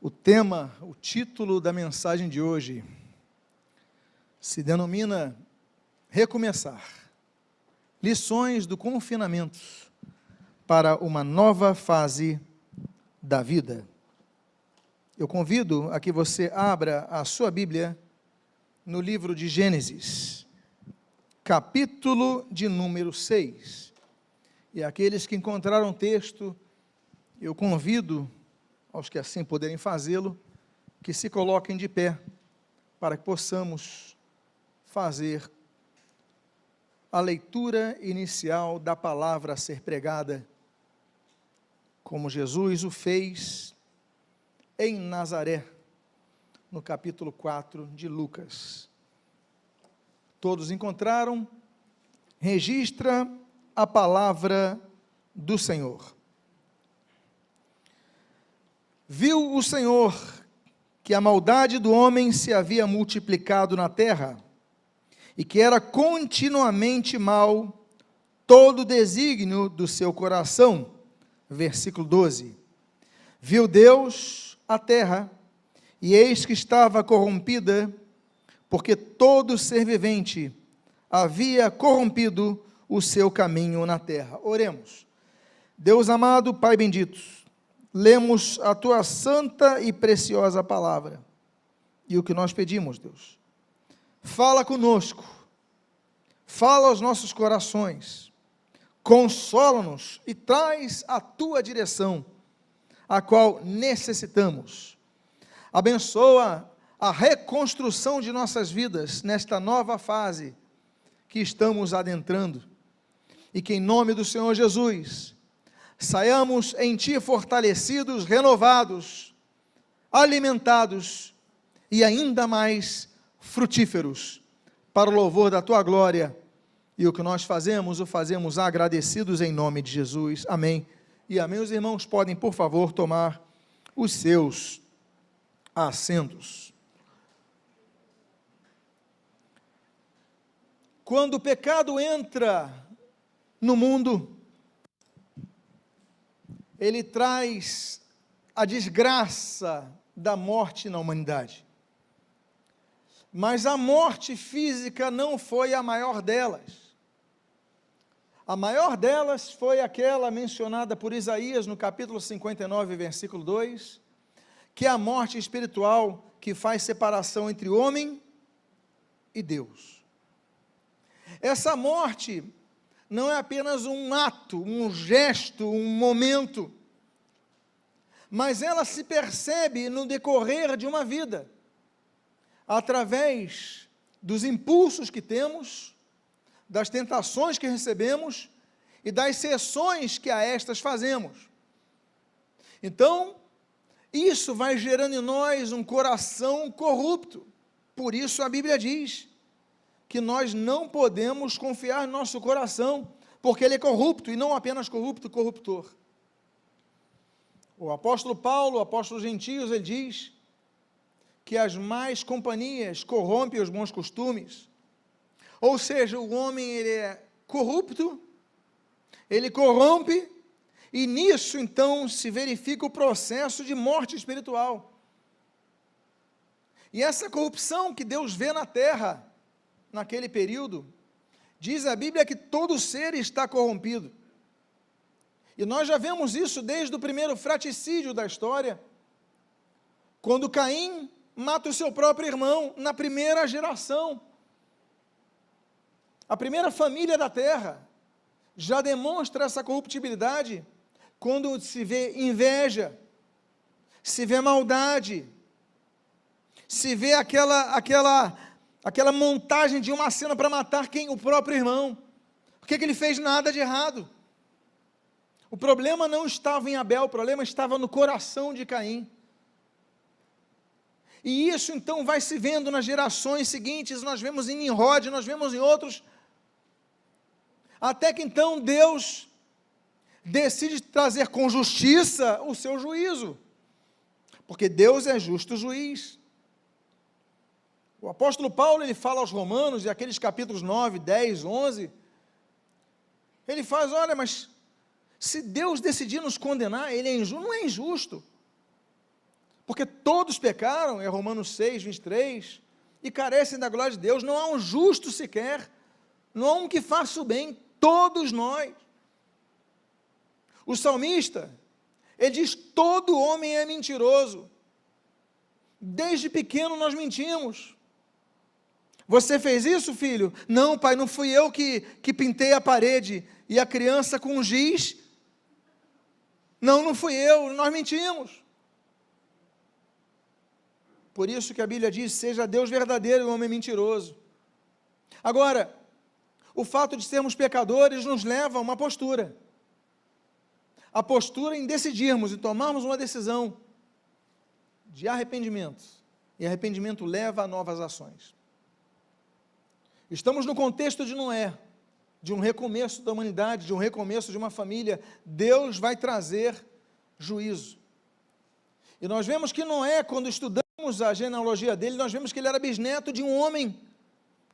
O tema, o título da mensagem de hoje se denomina Recomeçar. Lições do confinamento para uma nova fase da vida. Eu convido a que você abra a sua Bíblia no livro de Gênesis, capítulo de número 6. E aqueles que encontraram o texto, eu convido aos que assim puderem fazê-lo, que se coloquem de pé, para que possamos fazer a leitura inicial da palavra a ser pregada, como Jesus o fez em Nazaré, no capítulo 4 de Lucas. Todos encontraram? Registra a palavra do Senhor. Viu o Senhor que a maldade do homem se havia multiplicado na terra, e que era continuamente mau todo o desígnio do seu coração. Versículo 12. Viu Deus a terra, e eis que estava corrompida, porque todo ser vivente havia corrompido o seu caminho na terra. Oremos. Deus amado, Pai bendito, lemos a Tua santa e preciosa palavra, e o que nós pedimos, Deus, fala conosco, fala aos nossos corações, consola-nos e traz a Tua direção, a qual necessitamos. Abençoa a reconstrução de nossas vidas nesta nova fase que estamos adentrando, e que em nome do Senhor Jesus, saiamos em Ti fortalecidos, renovados, alimentados e ainda mais frutíferos, para o louvor da Tua glória. E o que nós fazemos, o fazemos agradecidos em nome de Jesus. Amém. E amém. Os irmãos podem, por favor, tomar os seus assentos. Quando o pecado entra no mundo, ele traz a desgraça da morte na humanidade. Mas a morte física não foi a maior delas. A maior delas foi aquela mencionada por Isaías no capítulo 59, versículo 2, que é a morte espiritual que faz separação entre o homem e Deus. Essa morte não é apenas um ato, um gesto, um momento, mas ela se percebe no decorrer de uma vida, através dos impulsos que temos, das tentações que recebemos e das cessões que a estas fazemos. Então, isso vai gerando em nós um coração corrupto. Por isso a Bíblia diz que nós não podemos confiar no nosso coração, porque ele é corrupto, e não apenas corrupto, corruptor. O apóstolo Paulo, o apóstolo Gentios, ele diz que as más companhias corrompem os bons costumes. Ou seja, o homem ele é corrupto, ele corrompe, e nisso então se verifica o processo de morte espiritual. E essa corrupção que Deus vê na terra, naquele período, diz a Bíblia que todo ser está corrompido. E nós já vemos isso desde o primeiro fratricídio da história, quando Caim mata o seu próprio irmão, na primeira geração. A primeira família da terra já demonstra essa corruptibilidade, quando se vê inveja, se vê maldade, se vê aquela montagem de uma cena para matar quem? O próprio irmão. Porque ele fez nada de errado. O problema não estava em Abel, o problema estava no coração de Caim. E isso então vai se vendo nas gerações seguintes, nós vemos em Nimrod, nós vemos em outros, até que então Deus decide trazer com justiça o seu juízo, porque Deus é justo juiz. O apóstolo Paulo, ele fala aos Romanos, e aqueles capítulos 9, 10, 11, ele faz, olha, mas se Deus decidir nos condenar, ele é injusto? Não é injusto, porque todos pecaram, é Romanos 6, 23, e carecem da glória de Deus, não há um justo sequer, não há um que faça o bem, todos nós. O salmista, ele diz, todo homem é mentiroso, desde pequeno nós mentimos. Você fez isso, filho? Não, pai, não fui eu que pintei a parede, e a criança com giz, não fui eu, nós mentimos. Por isso que a Bíblia diz, seja Deus verdadeiro e o homem mentiroso. Agora, o fato de sermos pecadores nos leva a uma postura. A postura em decidirmos e tomarmos uma decisão de arrependimento. E arrependimento leva a novas ações. Estamos no contexto de Noé, de um recomeço da humanidade, de um recomeço de uma família. Deus vai trazer juízo. E nós vemos que Noé, quando estudamos a genealogia dele, nós vemos que ele era bisneto de um homem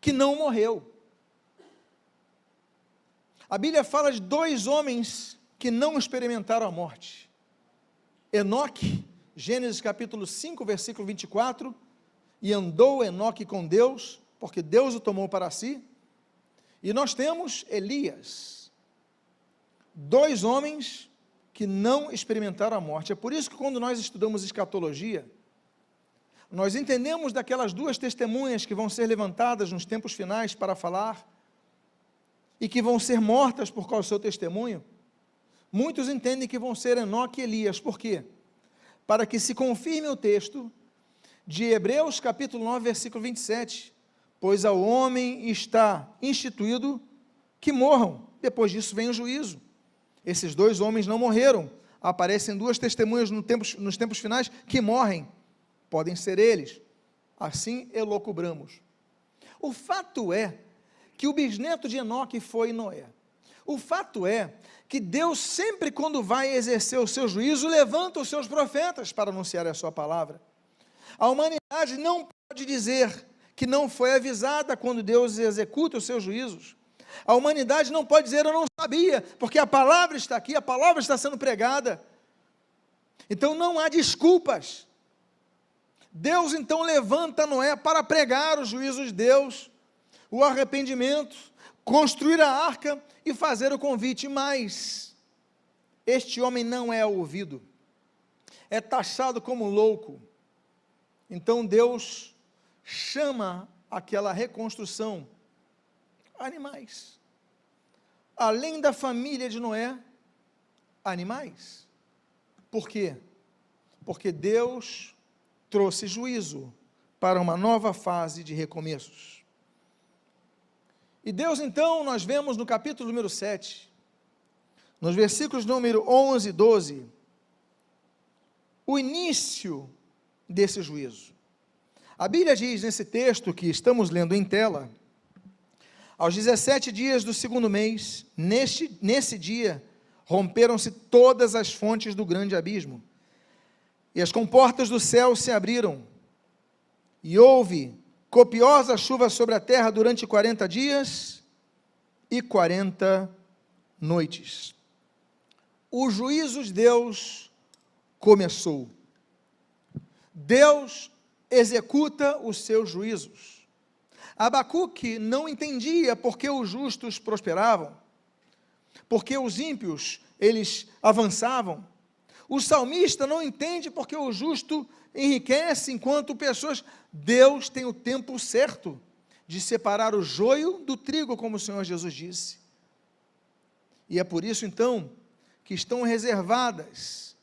que não morreu. A Bíblia fala de dois homens que não experimentaram a morte. Enoque, Gênesis capítulo 5, versículo 24, e andou Enoque com Deus, porque Deus o tomou para si. E nós temos Elias, dois homens que não experimentaram a morte. É por isso que quando nós estudamos escatologia, nós entendemos daquelas duas testemunhas que vão ser levantadas nos tempos finais para falar, e que vão ser mortas por causa do seu testemunho. Muitos entendem que vão ser Enoque e Elias. Por quê? Para que se confirme o texto de Hebreus capítulo 9, versículo 27, pois ao homem está instituído que morram, depois disso vem o juízo. Esses dois homens não morreram, aparecem duas testemunhas nos tempos finais que morrem, podem ser eles, assim elucubramos. O fato é que o bisneto de Enoque foi Noé. O fato é que Deus sempre quando vai exercer o seu juízo, levanta os seus profetas para anunciar a sua palavra. A humanidade não pode dizer que não foi avisada quando Deus executa os seus juízos. A humanidade não pode dizer, eu não sabia, porque a palavra está aqui, a palavra está sendo pregada. Então não há desculpas. Deus então levanta Noé para pregar os juízos de Deus, o arrependimento, construir a arca e fazer o convite, mas este homem não é ouvido, é taxado como louco. Então Deus chama aquela reconstrução animais, além da família de Noé, animais. Por quê? Porque Deus trouxe juízo para uma nova fase de recomeços. E Deus então, nós vemos no capítulo número 7, nos versículos número 11 e 12, o início desse juízo. A Bíblia diz nesse texto que estamos lendo em tela, aos 17 dias do segundo mês, nesse dia, romperam-se todas as fontes do grande abismo, e as comportas do céu se abriram, e houve copiosa chuva sobre a terra durante 40 dias e 40 noites. O juízo de Deus começou. Deus executa os seus juízos. Abacuque não entendia porque os justos prosperavam, porque os ímpios, eles avançavam. O salmista não entende porque o justo enriquece, enquanto pessoas... Deus tem o tempo certo de separar o joio do trigo, como o Senhor Jesus disse. E é por isso, então, que estão reservados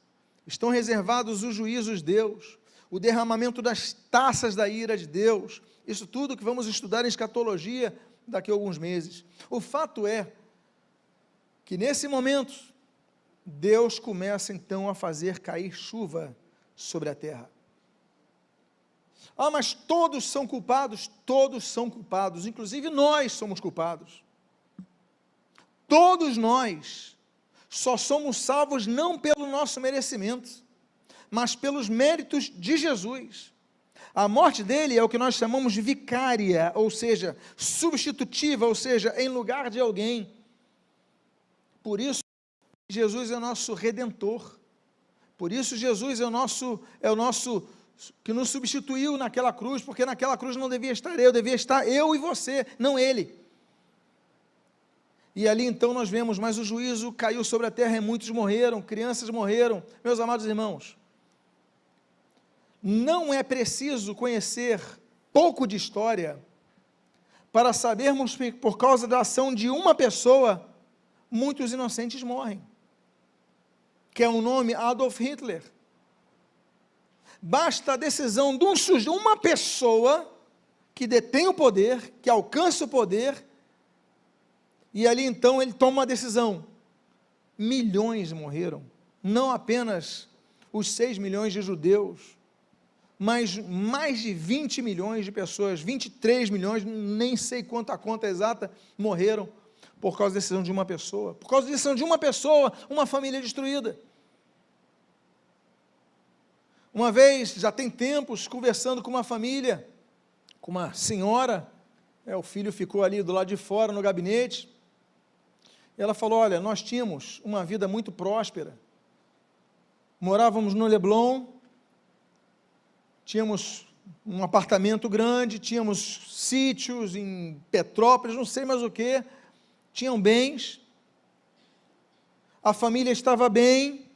os juízos de Deus, o derramamento das taças da ira de Deus, isso tudo que vamos estudar em escatologia daqui a alguns meses. O fato é que nesse momento, Deus começa então a fazer cair chuva sobre a terra. Ah, mas todos são culpados, inclusive nós somos culpados. Todos nós só somos salvos não pelo nosso merecimento, mas pelos méritos de Jesus. A morte dele é o que nós chamamos de vicária, ou seja, substitutiva, ou seja, em lugar de alguém. Por isso, Jesus é nosso Redentor. Por isso Jesus é o nosso que nos substituiu naquela cruz, porque naquela cruz não devia estar eu e você, não ele. E ali então nós vemos, mas o juízo caiu sobre a terra e muitos morreram, crianças morreram. Meus amados irmãos, não é preciso conhecer pouco de história para sabermos que por causa da ação de uma pessoa, muitos inocentes morrem. Que é o nome Adolf Hitler. Basta a decisão de uma pessoa que detém o poder, que alcança o poder, e ali então ele toma uma decisão. Milhões morreram, não apenas os 6 milhões de judeus, mas mais de 20 milhões de pessoas, 23 milhões, nem sei quanto a conta exata, morreram por causa da decisão de uma pessoa. Por causa da decisão de uma pessoa, uma família destruída. Uma vez, já tem tempos, conversando com uma família, com uma senhora, o filho ficou ali do lado de fora no gabinete, e ela falou, olha, nós tínhamos uma vida muito próspera, morávamos no Leblon, tínhamos um apartamento grande, tínhamos sítios em Petrópolis, não sei mais o que, tinham bens, a família estava bem,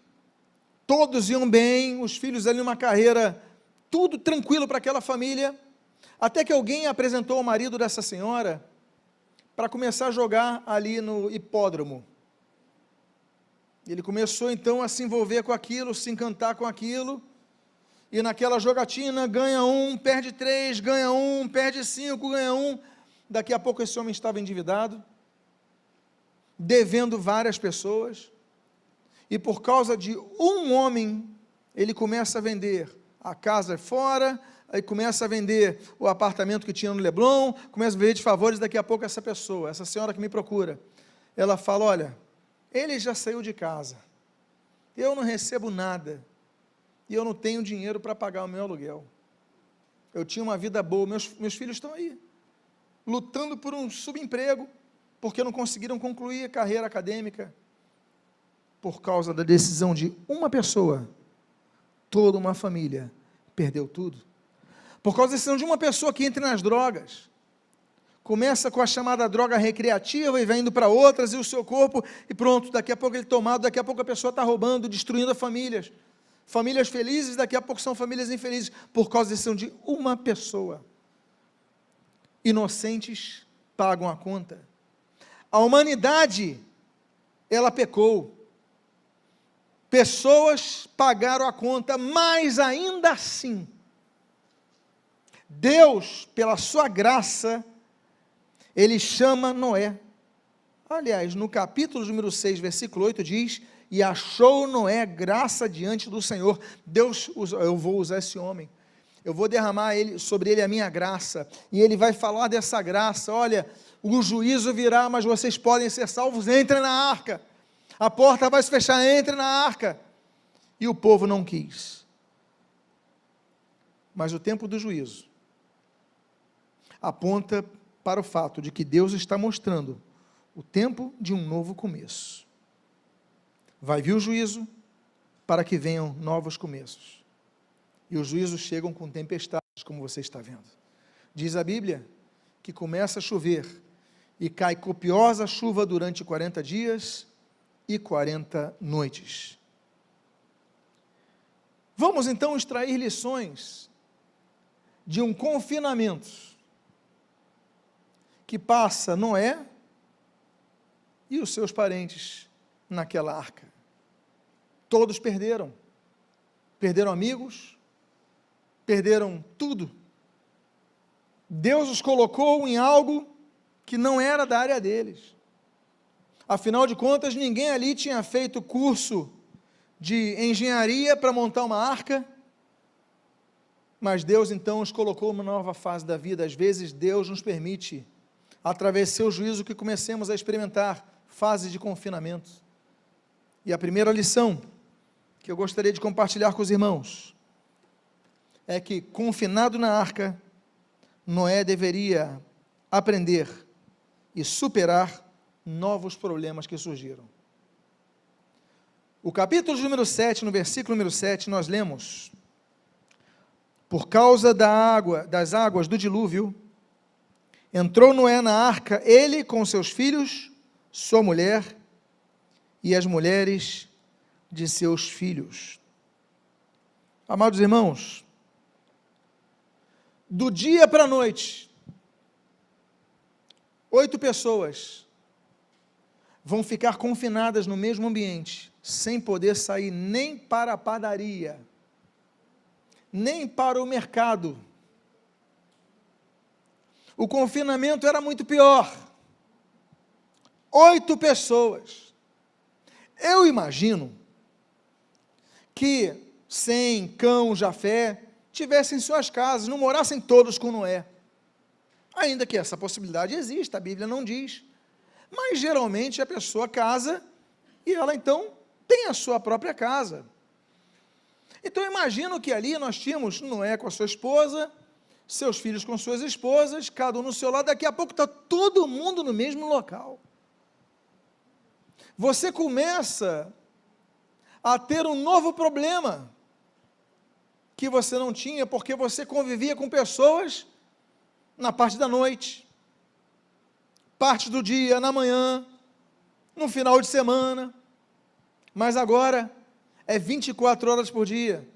todos iam bem, os filhos ali numa carreira, tudo tranquilo para aquela família, até que alguém apresentou o marido dessa senhora para começar a jogar ali no hipódromo. Ele começou então a se envolver com aquilo, se encantar com aquilo, e naquela jogatina ganha 1, perde 3, ganha 1, perde 5, ganha 1, daqui a pouco esse homem estava endividado, devendo várias pessoas, e por causa de um homem, ele começa a vender a casa fora, aí começa a vender o apartamento que tinha no Leblon, começa a vender de favores, daqui a pouco essa pessoa, essa senhora que me procura, ela fala, olha, ele já saiu de casa, eu não recebo nada, e eu não tenho dinheiro para pagar o meu aluguel, eu tinha uma vida boa, meus filhos estão aí, lutando por um subemprego, porque não conseguiram concluir a carreira acadêmica, por causa da decisão de uma pessoa, toda uma família perdeu tudo. Por causa da decisão de uma pessoa que entra nas drogas, começa com a chamada droga recreativa e vai indo para outras, e o seu corpo, e pronto, daqui a pouco ele tomado, daqui a pouco a pessoa está roubando, destruindo famílias felizes, daqui a pouco são famílias infelizes, por causa da decisão de uma pessoa. Inocentes pagam a conta. A humanidade, ela pecou, pessoas pagaram a conta, mas ainda assim, Deus, pela sua graça, ele chama Noé. Aliás, no capítulo número 6, versículo 8, diz, e achou Noé graça diante do Senhor. Deus, eu vou usar esse homem, eu vou derramar sobre ele a minha graça, e ele vai falar dessa graça, olha, o juízo virá, mas vocês podem ser salvos, entrem na arca, a porta vai se fechar, entrem na arca, e o povo não quis, mas o tempo do juízo, aponta para o fato de que Deus está mostrando o tempo de um novo começo. Vai vir o juízo para que venham novos começos. E os juízos chegam com tempestades, como você está vendo. Diz a Bíblia que começa a chover e cai copiosa chuva durante 40 dias e 40 noites. Vamos então extrair lições de um confinamento que passa Noé e os seus parentes naquela arca. Todos perderam amigos, perderam tudo. Deus os colocou em algo que não era da área deles. Afinal de contas, ninguém ali tinha feito curso de engenharia para montar uma arca, mas Deus então os colocou numa nova fase da vida. Às vezes Deus nos permite, através do seu juízo, que comecemos a experimentar fases de confinamento. E a primeira lição que eu gostaria de compartilhar com os irmãos é que, confinado na arca, Noé deveria aprender e superar novos problemas que surgiram. O capítulo número 7, no versículo número 7, nós lemos: por causa das águas do dilúvio, entrou Noé na arca, ele com seus filhos, sua mulher e as mulheres de seus filhos. Amados irmãos, do dia para a noite, 8 pessoas vão ficar confinadas no mesmo ambiente, sem poder sair nem para a padaria, nem para o mercado. O confinamento era muito pior. 8 pessoas. Eu imagino que Sem, Cão, Jafé tivessem suas casas, não morassem todos com Noé. Ainda que essa possibilidade exista, a Bíblia não diz. Mas geralmente a pessoa casa e ela então tem a sua própria casa. Então eu imagino que ali nós tínhamos Noé com a sua esposa, seus filhos com suas esposas, cada um no seu lado, daqui a pouco está todo mundo no mesmo local. Você começa a ter um novo problema, que você não tinha, porque você convivia com pessoas na parte da noite, parte do dia, na manhã, no final de semana, mas agora é 24 horas por dia.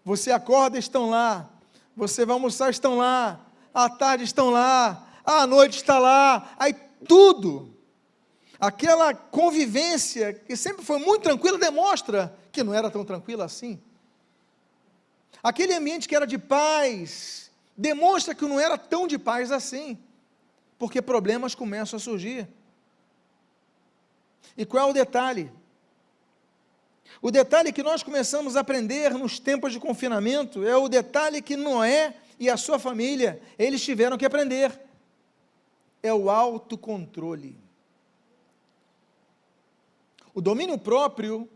Você acorda, estão lá, você vai almoçar, estão lá, à tarde estão lá, à noite está lá, aí tudo, aquela convivência que sempre foi muito tranquila, demonstra que não era tão tranquila assim. Aquele ambiente que era de paz, demonstra que não era tão de paz assim, porque problemas começam a surgir. E qual é o detalhe? O detalhe que nós começamos a aprender nos tempos de confinamento, é o detalhe que Noé e a sua família, eles tiveram que aprender, é o autocontrole. O domínio próprio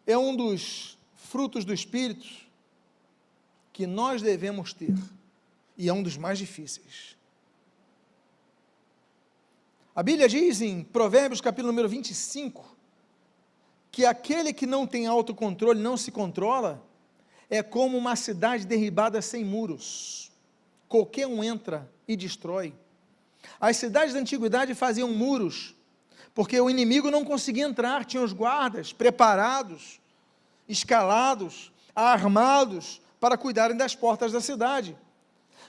é um dos frutos do Espírito que nós devemos ter, e é um dos mais difíceis. A Bíblia diz em Provérbios capítulo número 25, que aquele que não tem autocontrole, não se controla, é como uma cidade derribada sem muros, qualquer um entra e destrói. As cidades da antiguidade faziam muros, porque o inimigo não conseguia entrar, tinha os guardas preparados, escalados, armados, para cuidarem das portas da cidade.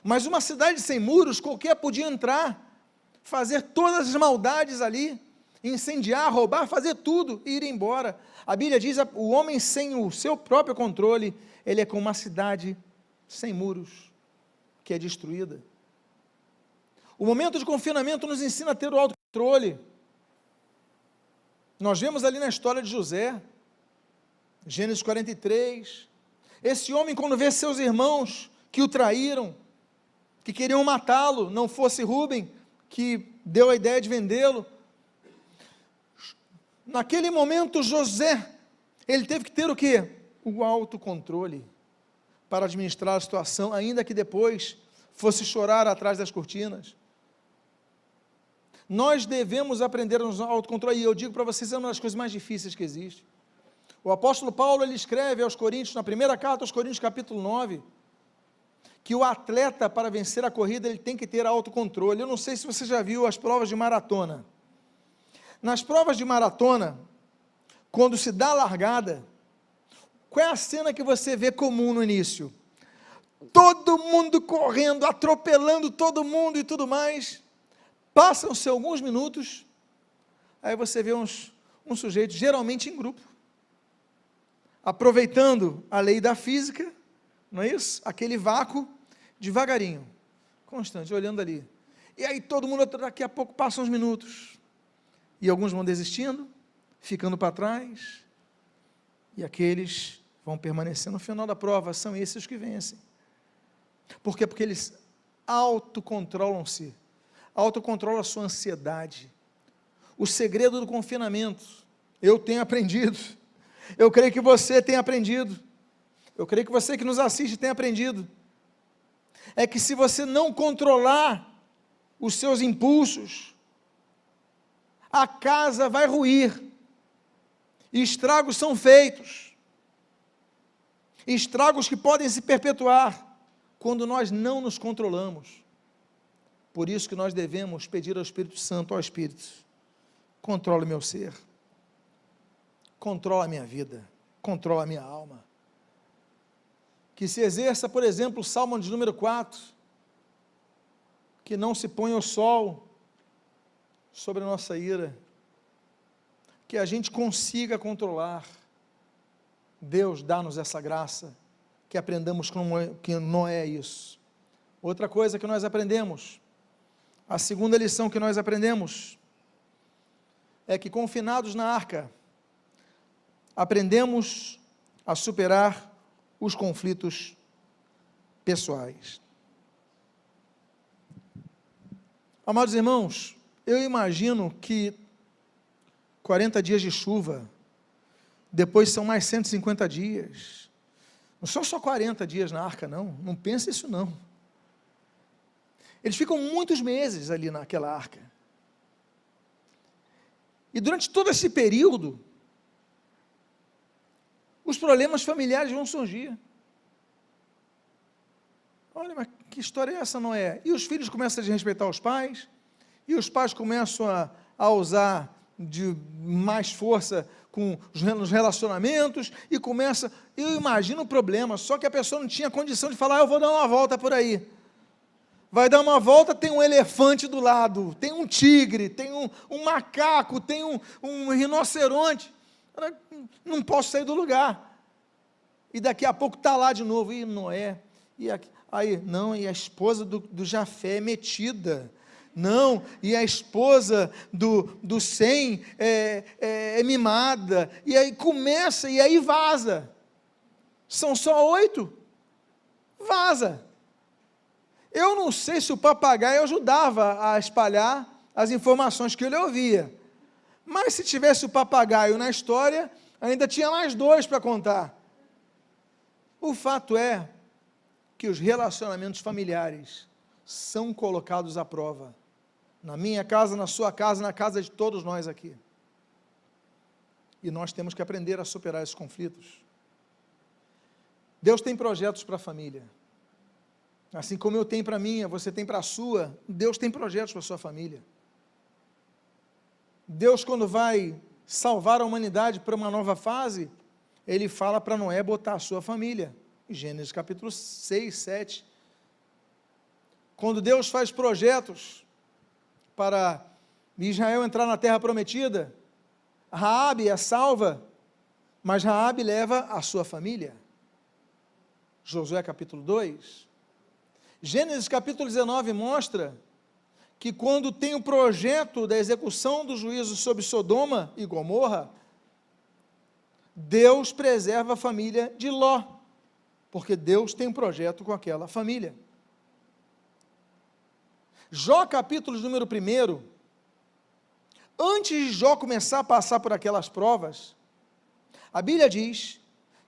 Mas uma cidade sem muros, qualquer podia entrar, fazer todas as maldades ali, incendiar, roubar, fazer tudo e ir embora. A Bíblia diz, o homem sem o seu próprio controle, ele é como uma cidade sem muros, que é destruída. O momento de confinamento nos ensina a ter o autocontrole. Nós vemos ali na história de José, Gênesis 43, esse homem quando vê seus irmãos que o traíram, que queriam matá-lo, não fosse Rúben, que deu a ideia de vendê-lo, naquele momento José, ele teve que ter o quê? O autocontrole, para administrar a situação, ainda que depois fosse chorar atrás das cortinas. Nós devemos aprender a nos autocontrole, e eu digo para vocês, é uma das coisas mais difíceis que existe. O apóstolo Paulo, ele escreve aos Coríntios, na primeira carta aos Coríntios, capítulo 9, que o atleta, para vencer a corrida, ele tem que ter autocontrole. Eu não sei se você já viu as provas de maratona. Nas provas de maratona, quando se dá a largada, qual é a cena que você vê comum no início? Todo mundo correndo, atropelando todo mundo e tudo mais. Passam-se alguns minutos, aí você vê um sujeito, geralmente em grupo, aproveitando a lei da física, não é isso? Aquele vácuo, devagarinho, constante, olhando ali. E aí todo mundo, daqui a pouco, passam uns minutos, e alguns vão desistindo, ficando para trás, e aqueles vão permanecer. No final da prova, são esses os que vencem. Por quê? Porque eles autocontrolam-se, autocontrolam a sua ansiedade. O segredo do confinamento, eu tenho aprendido, eu creio que você tem aprendido, eu creio que você que nos assiste tem aprendido, é que se você não controlar os seus impulsos, a casa vai ruir, E estragos são feitos. Estragos que podem se perpetuar quando nós não nos controlamos. Por isso que nós devemos pedir ao Espírito Santo, ó Espírito, controla o meu ser, controla a minha vida, controla a minha alma. Que se exerça, por exemplo, o Salmo de número 4, que não se ponha o sol sobre a nossa ira, que a gente consiga controlar. Deus dá-nos essa graça, que aprendamos que não é isso. Outra coisa que nós aprendemos, a segunda lição que nós aprendemos, é que confinados na arca, aprendemos a superar os conflitos pessoais. Amados irmãos, eu imagino que 40 dias de chuva, depois são mais 150 dias, não são só 40 dias na arca não pensa isso não. Eles ficam muitos meses ali naquela arca, e durante todo esse período, os problemas familiares vão surgir. Olha, mas que história é essa, Noé? E os filhos começam a desrespeitar os pais, e os pais começam a usar de mais força nos relacionamentos, e começa, eu imagino o problema, só que a pessoa não tinha condição de falar, eu vou dar uma volta por aí. Vai dar uma volta, tem um elefante do lado, tem um tigre, tem um macaco, tem um rinoceronte, não posso sair do lugar. E daqui a pouco está lá de novo, e Noé, e a esposa do Jafé é metida, não, e a esposa do Sem é mimada, e aí começa, e aí vaza, são só 8, vaza. Eu não sei se o papagaio ajudava a espalhar as informações que ele ouvia, mas se tivesse o papagaio na história, ainda tinha mais 2 para contar. O fato é que os relacionamentos familiares são colocados à prova, na minha casa, na sua casa, na casa de todos nós aqui, e nós temos que aprender a superar esses conflitos. Deus tem projetos para a família, assim como eu tenho para a minha, você tem para a sua, Deus tem projetos para a sua família. Deus, quando vai salvar a humanidade para uma nova fase, Ele fala para Noé botar a sua família, Gênesis capítulo 6, 7, quando Deus faz projetos para Israel entrar na terra prometida, Raabe é salva, mas Raabe leva a sua família, Josué capítulo 2, Gênesis capítulo 19 mostra que quando tem o projeto da execução do juízo sobre Sodoma e Gomorra, Deus preserva a família de Ló, porque Deus tem um projeto com aquela família. Jó capítulo número 1, antes de Jó começar a passar por aquelas provas, a Bíblia diz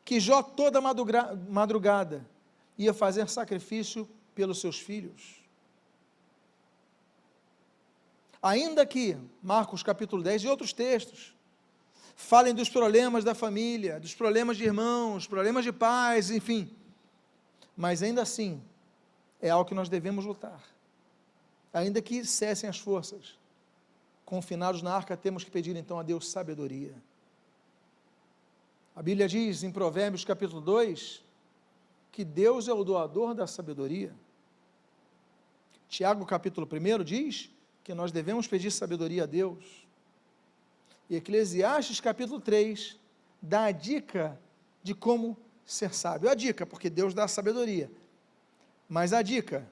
que Jó toda madrugada ia fazer sacrifício pelos seus filhos. Ainda que Marcos capítulo 10 e outros textos falem dos problemas da família, dos problemas de irmãos, problemas de pais, enfim, mas ainda assim é algo que nós devemos lutar. Ainda que cessem as forças, confinados na arca, temos que pedir então a Deus sabedoria. A Bíblia diz em Provérbios capítulo 2 que Deus é o doador da sabedoria. Tiago capítulo 1 diz que nós devemos pedir sabedoria a Deus. E Eclesiastes capítulo 3 dá a dica de como ser sábio. A dica, porque Deus dá a sabedoria, mas a dica: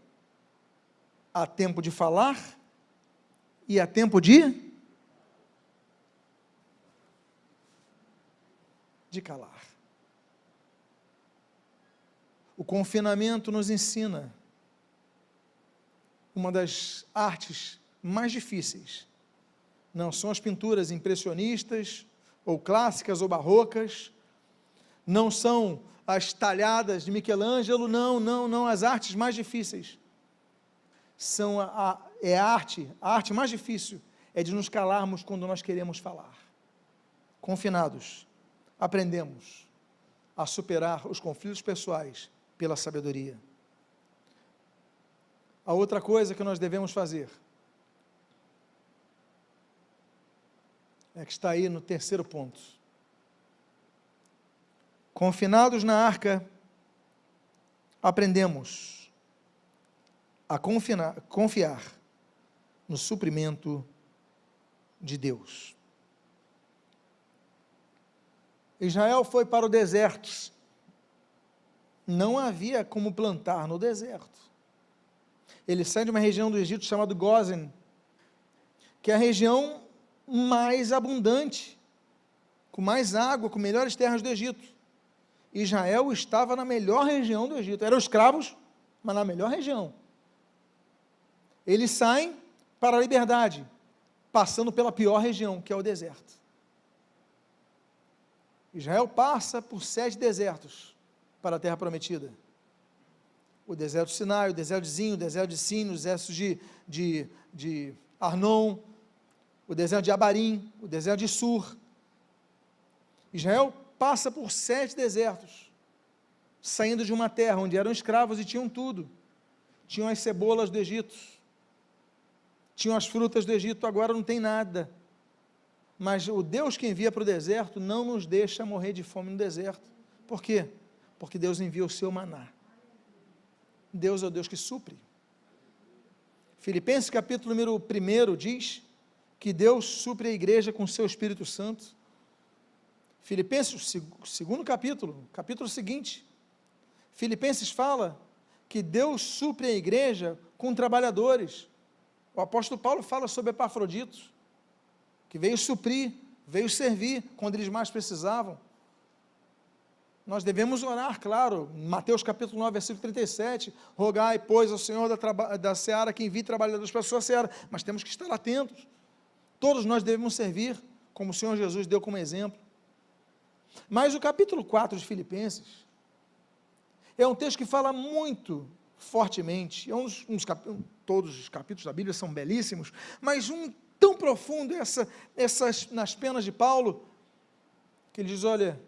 há tempo de falar e há tempo de calar. O confinamento nos ensina uma das artes mais difíceis. Não são as pinturas impressionistas, ou clássicas, ou barrocas, não são as talhadas de Michelangelo, não, as artes mais difíceis, são a arte mais difícil, é de nos calarmos quando nós queremos falar, confinados, aprendemos a superar os conflitos pessoais pela sabedoria. A outra coisa que nós devemos fazer é que está aí no terceiro ponto. Confinados na arca, aprendemos a confiar no suprimento de Deus. Israel foi para o deserto. Não havia como plantar no deserto. Ele sai de uma região do Egito chamada Gósen, que é a região mais abundante, com mais água, com melhores terras do Egito. Israel estava na melhor região do Egito. Eram escravos, mas na melhor região. Eles saem para a liberdade, passando pela pior região, que é o deserto. Israel passa por 7 desertos para a terra prometida. O deserto de Sinai, o deserto de Zin, o deserto de Sin, o deserto de Arnon, o deserto de Abarim, o deserto de Sur. Israel passa por 7 desertos, saindo de uma terra onde eram escravos e tinham tudo. Tinham as cebolas do Egito, tinham as frutas do Egito, agora não tem nada. Mas o Deus que envia para o deserto não nos deixa morrer de fome no deserto. Por quê? Porque Deus envia o seu maná. Deus é o Deus que supre. Filipenses capítulo número 1 diz que Deus supre a igreja com o seu Espírito Santo. Filipenses, segundo capítulo seguinte, Filipenses fala que Deus supre a igreja com trabalhadores. O apóstolo Paulo fala sobre Epafrodito, que veio suprir, veio servir quando eles mais precisavam. Nós devemos orar, claro, Mateus capítulo 9, versículo 37, rogai, pois, ao Senhor da seara que envie trabalhadores para a sua seara, mas temos que estar atentos. Todos nós devemos servir, como o Senhor Jesus deu como exemplo. Mas o capítulo 4 de Filipenses é um texto que fala muito fortemente, todos os capítulos da Bíblia são belíssimos, mas um tão profundo, nas penas de Paulo, que ele diz, olha,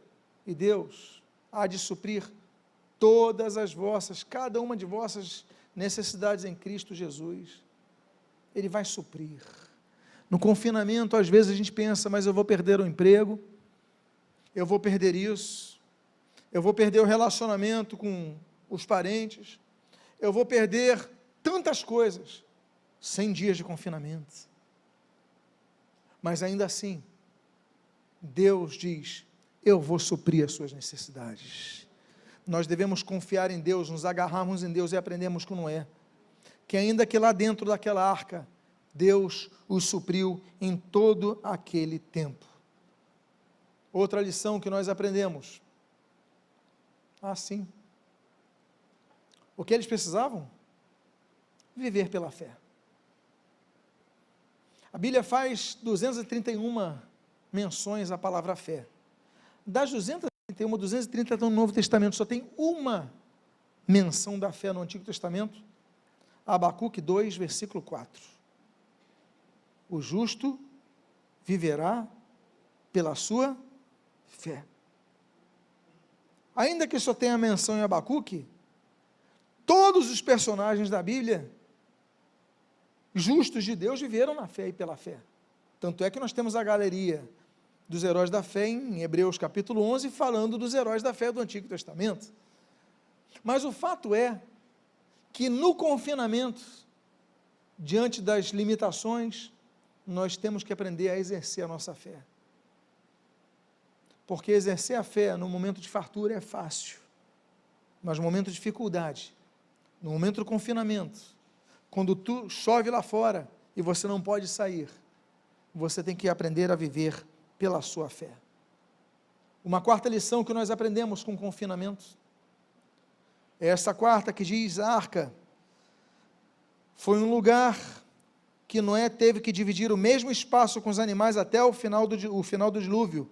e Deus há de suprir todas as vossas, cada uma de vossas necessidades em Cristo Jesus. Ele vai suprir. No confinamento, às vezes a gente pensa, mas eu vou perder o emprego, eu vou perder isso, eu vou perder o relacionamento com os parentes, eu vou perder tantas coisas, 100 dias de confinamento. Mas ainda assim, Deus diz, eu vou suprir as suas necessidades. Nós devemos confiar em Deus, nos agarrarmos em Deus e aprendemos com Noé, que ainda que lá dentro daquela arca, Deus os supriu em todo aquele tempo. Outra lição que nós aprendemos, sim, o que eles precisavam? Viver pela fé. A Bíblia faz 231 menções à palavra fé. Das 231, 230 estão no Novo Testamento, só tem uma menção da fé no Antigo Testamento, Abacuque 2, versículo 4. O justo viverá pela sua fé. Ainda que só tenha menção em Abacuque, todos os personagens da Bíblia, justos de Deus, viveram na fé e pela fé. Tanto é que nós temos a galeria dos heróis da fé em Hebreus capítulo 11, falando dos heróis da fé do Antigo Testamento. Mas o fato é que no confinamento, diante das limitações, nós temos que aprender a exercer a nossa fé. Porque exercer a fé no momento de fartura é fácil, mas no momento de dificuldade, no momento do confinamento, quando chove lá fora e você não pode sair, você tem que aprender a viver pela sua fé. Uma quarta lição que nós aprendemos com o confinamento, é essa quarta que diz, a arca foi um lugar que Noé teve que dividir o mesmo espaço com os animais até o final do dilúvio,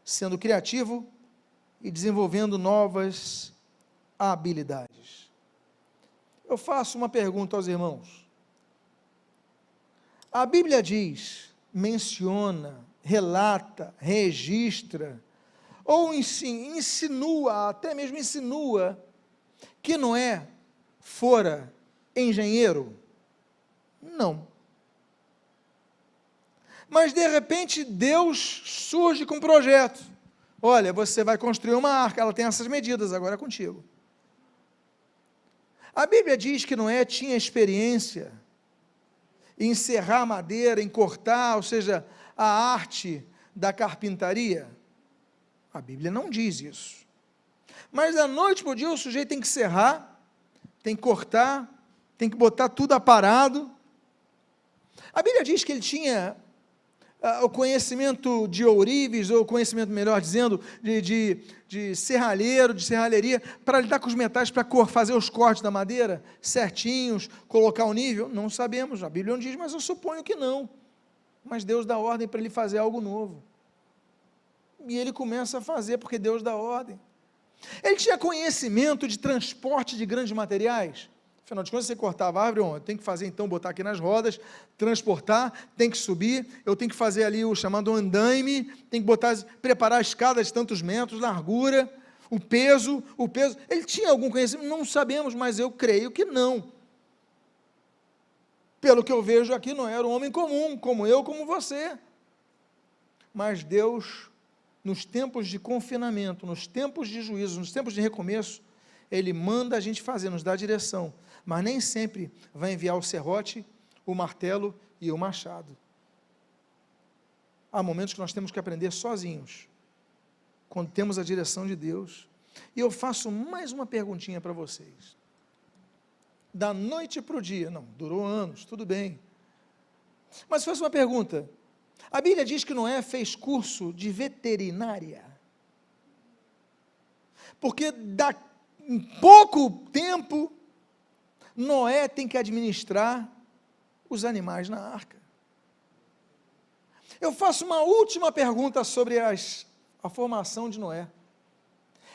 sendo criativo e desenvolvendo novas habilidades. Eu faço uma pergunta aos irmãos. A Bíblia menciona relata, registra, ou insinua, até mesmo insinua, que Noé fora engenheiro? Não. Mas de repente Deus surge com um projeto. Olha, você vai construir uma arca, ela tem essas medidas, agora é contigo. A Bíblia diz que Noé tinha experiência em serrar madeira, em cortar, ou seja, a arte da carpintaria. A Bíblia não diz isso. Mas da noite para o dia o sujeito tem que serrar, tem que cortar, tem que botar tudo aparado. A Bíblia diz que ele tinha o conhecimento de ourives, ou conhecimento, melhor dizendo, de serralheiro, de serralheria, para lidar com os metais, para fazer os cortes da madeira certinhos, colocar o nível. Não sabemos, a Bíblia não diz, mas eu suponho que não. Mas Deus dá ordem para ele fazer algo novo. E ele começa a fazer, porque Deus dá ordem. Ele tinha conhecimento de transporte de grandes materiais. Afinal de contas, você cortava a árvore, eu tenho que fazer então, botar aqui nas rodas, transportar, tem que subir, eu tenho que fazer ali o chamado andaime, tem que preparar a escada de tantos metros, largura, o peso. Ele tinha algum conhecimento? Não sabemos, mas eu creio que não. Pelo que eu vejo aqui, não era um homem comum, como eu, como você. Mas Deus, nos tempos de confinamento, nos tempos de juízo, nos tempos de recomeço, Ele manda a gente fazer, nos dá direção, mas nem sempre vai enviar o serrote, o martelo e o machado. Há momentos que nós temos que aprender sozinhos, quando temos a direção de Deus. E eu faço mais uma perguntinha para vocês. Da noite para o dia, não, durou anos, tudo bem. Mas faço uma pergunta. A Bíblia diz que Noé fez curso de veterinária. Porque em pouco tempo, Noé tem que administrar os animais na arca. Eu faço uma última pergunta sobre a formação de Noé.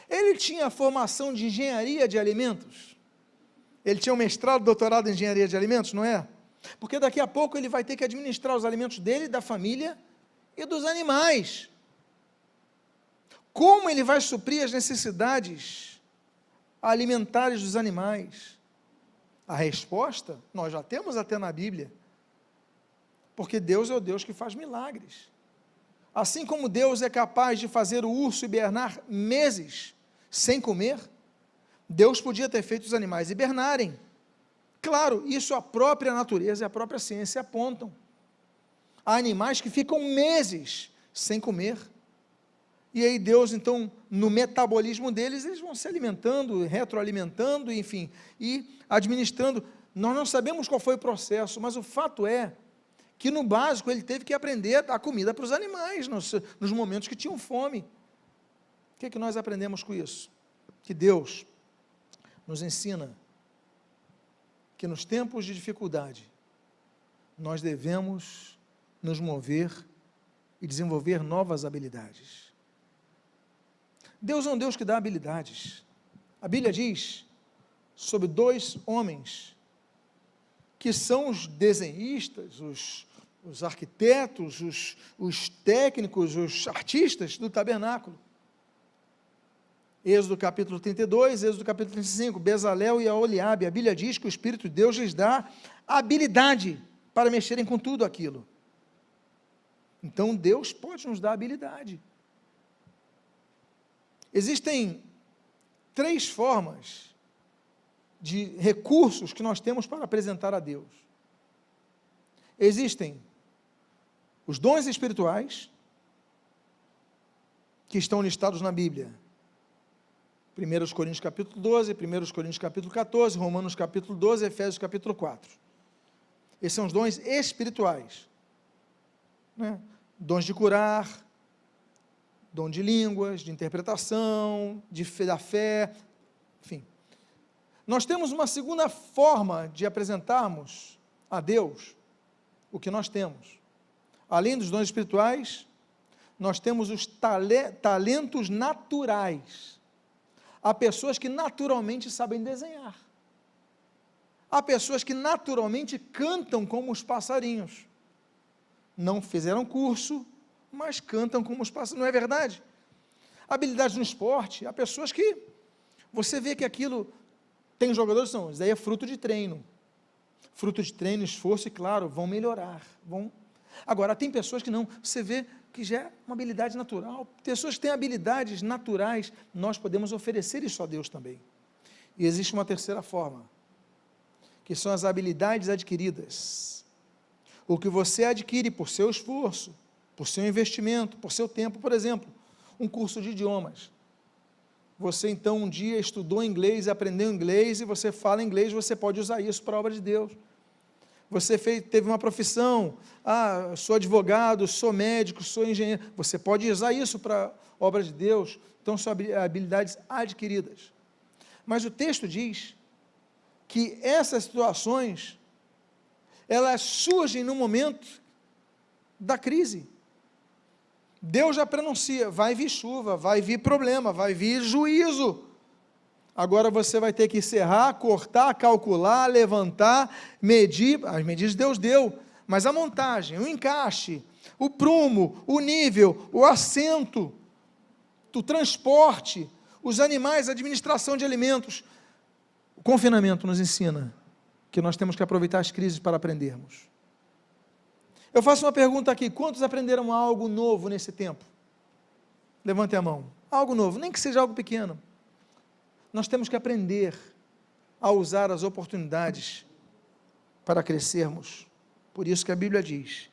Ele tinha a formação de engenharia de alimentos? Ele tinha um mestrado, doutorado em engenharia de alimentos, não é? Porque daqui a pouco ele vai ter que administrar os alimentos dele, da família e dos animais. Como ele vai suprir as necessidades alimentares dos animais? A resposta nós já temos até na Bíblia, porque Deus é o Deus que faz milagres. Assim como Deus é capaz de fazer o urso hibernar meses sem comer, Deus podia ter feito os animais hibernarem. Claro, isso a própria natureza e a própria ciência apontam. Há animais que ficam meses sem comer. E aí Deus, então, no metabolismo deles, eles vão se alimentando, retroalimentando, enfim, e administrando. Nós não sabemos qual foi o processo, mas o fato é que no básico ele teve que aprender a dar comida para os animais, nos momentos que tinham fome. O que é que nós aprendemos com isso? Que Deus nos ensina que nos tempos de dificuldade, nós devemos nos mover e desenvolver novas habilidades. Deus é um Deus que dá habilidades. A Bíblia diz sobre 2 homens, que são os desenhistas, os arquitetos, os técnicos, os artistas do tabernáculo. Êxodo capítulo 32, Êxodo capítulo 35, Bezalel e Aholiabe. A Bíblia diz que o Espírito de Deus lhes dá habilidade para mexerem com tudo aquilo. Então Deus pode nos dar habilidade. Existem 3 formas de recursos que nós temos para apresentar a Deus. Existem os dons espirituais, que estão listados na Bíblia. 1 Coríntios capítulo 12, 1 Coríntios capítulo 14, Romanos capítulo 12, Efésios capítulo 4. Esses são os dons espirituais. Né? Dons de curar, dom de línguas, de interpretação, da fé, enfim. Nós temos uma segunda forma de apresentarmos a Deus o que nós temos. Além dos dons espirituais, nós temos os talentos naturais. Há pessoas que naturalmente sabem desenhar. Há pessoas que naturalmente cantam como os passarinhos. Não fizeram curso, mas cantam como os pássaros, não é verdade? Habilidades no esporte, há pessoas que você vê que aquilo, tem jogadores, não, isso aí é fruto de treino, esforço, e claro, vão melhorar, agora tem pessoas que não, você vê que já é uma habilidade natural, pessoas que têm habilidades naturais, nós podemos oferecer isso a Deus também, e existe uma terceira forma, que são as habilidades adquiridas, o que você adquire por seu esforço, por seu investimento, por seu tempo, por exemplo, um curso de idiomas, você então um dia estudou inglês, aprendeu inglês, e você fala inglês, você pode usar isso para a obra de Deus, você teve uma profissão, sou advogado, sou médico, sou engenheiro, você pode usar isso para a obra de Deus, então são habilidades adquiridas, mas o texto diz, que essas situações, elas surgem no momento da crise, Deus já prenuncia, vai vir chuva, vai vir problema, vai vir juízo, agora você vai ter que serrar, cortar, calcular, levantar, medir, as medidas Deus deu, mas a montagem, o encaixe, o prumo, o nível, o assento, o transporte, os animais, a administração de alimentos, o confinamento nos ensina que nós temos que aproveitar as crises para aprendermos. Eu faço uma pergunta aqui, quantos aprenderam algo novo nesse tempo? Levantem a mão, algo novo, nem que seja algo pequeno. Nós temos que aprender a usar as oportunidades para crescermos, por isso que a Bíblia diz,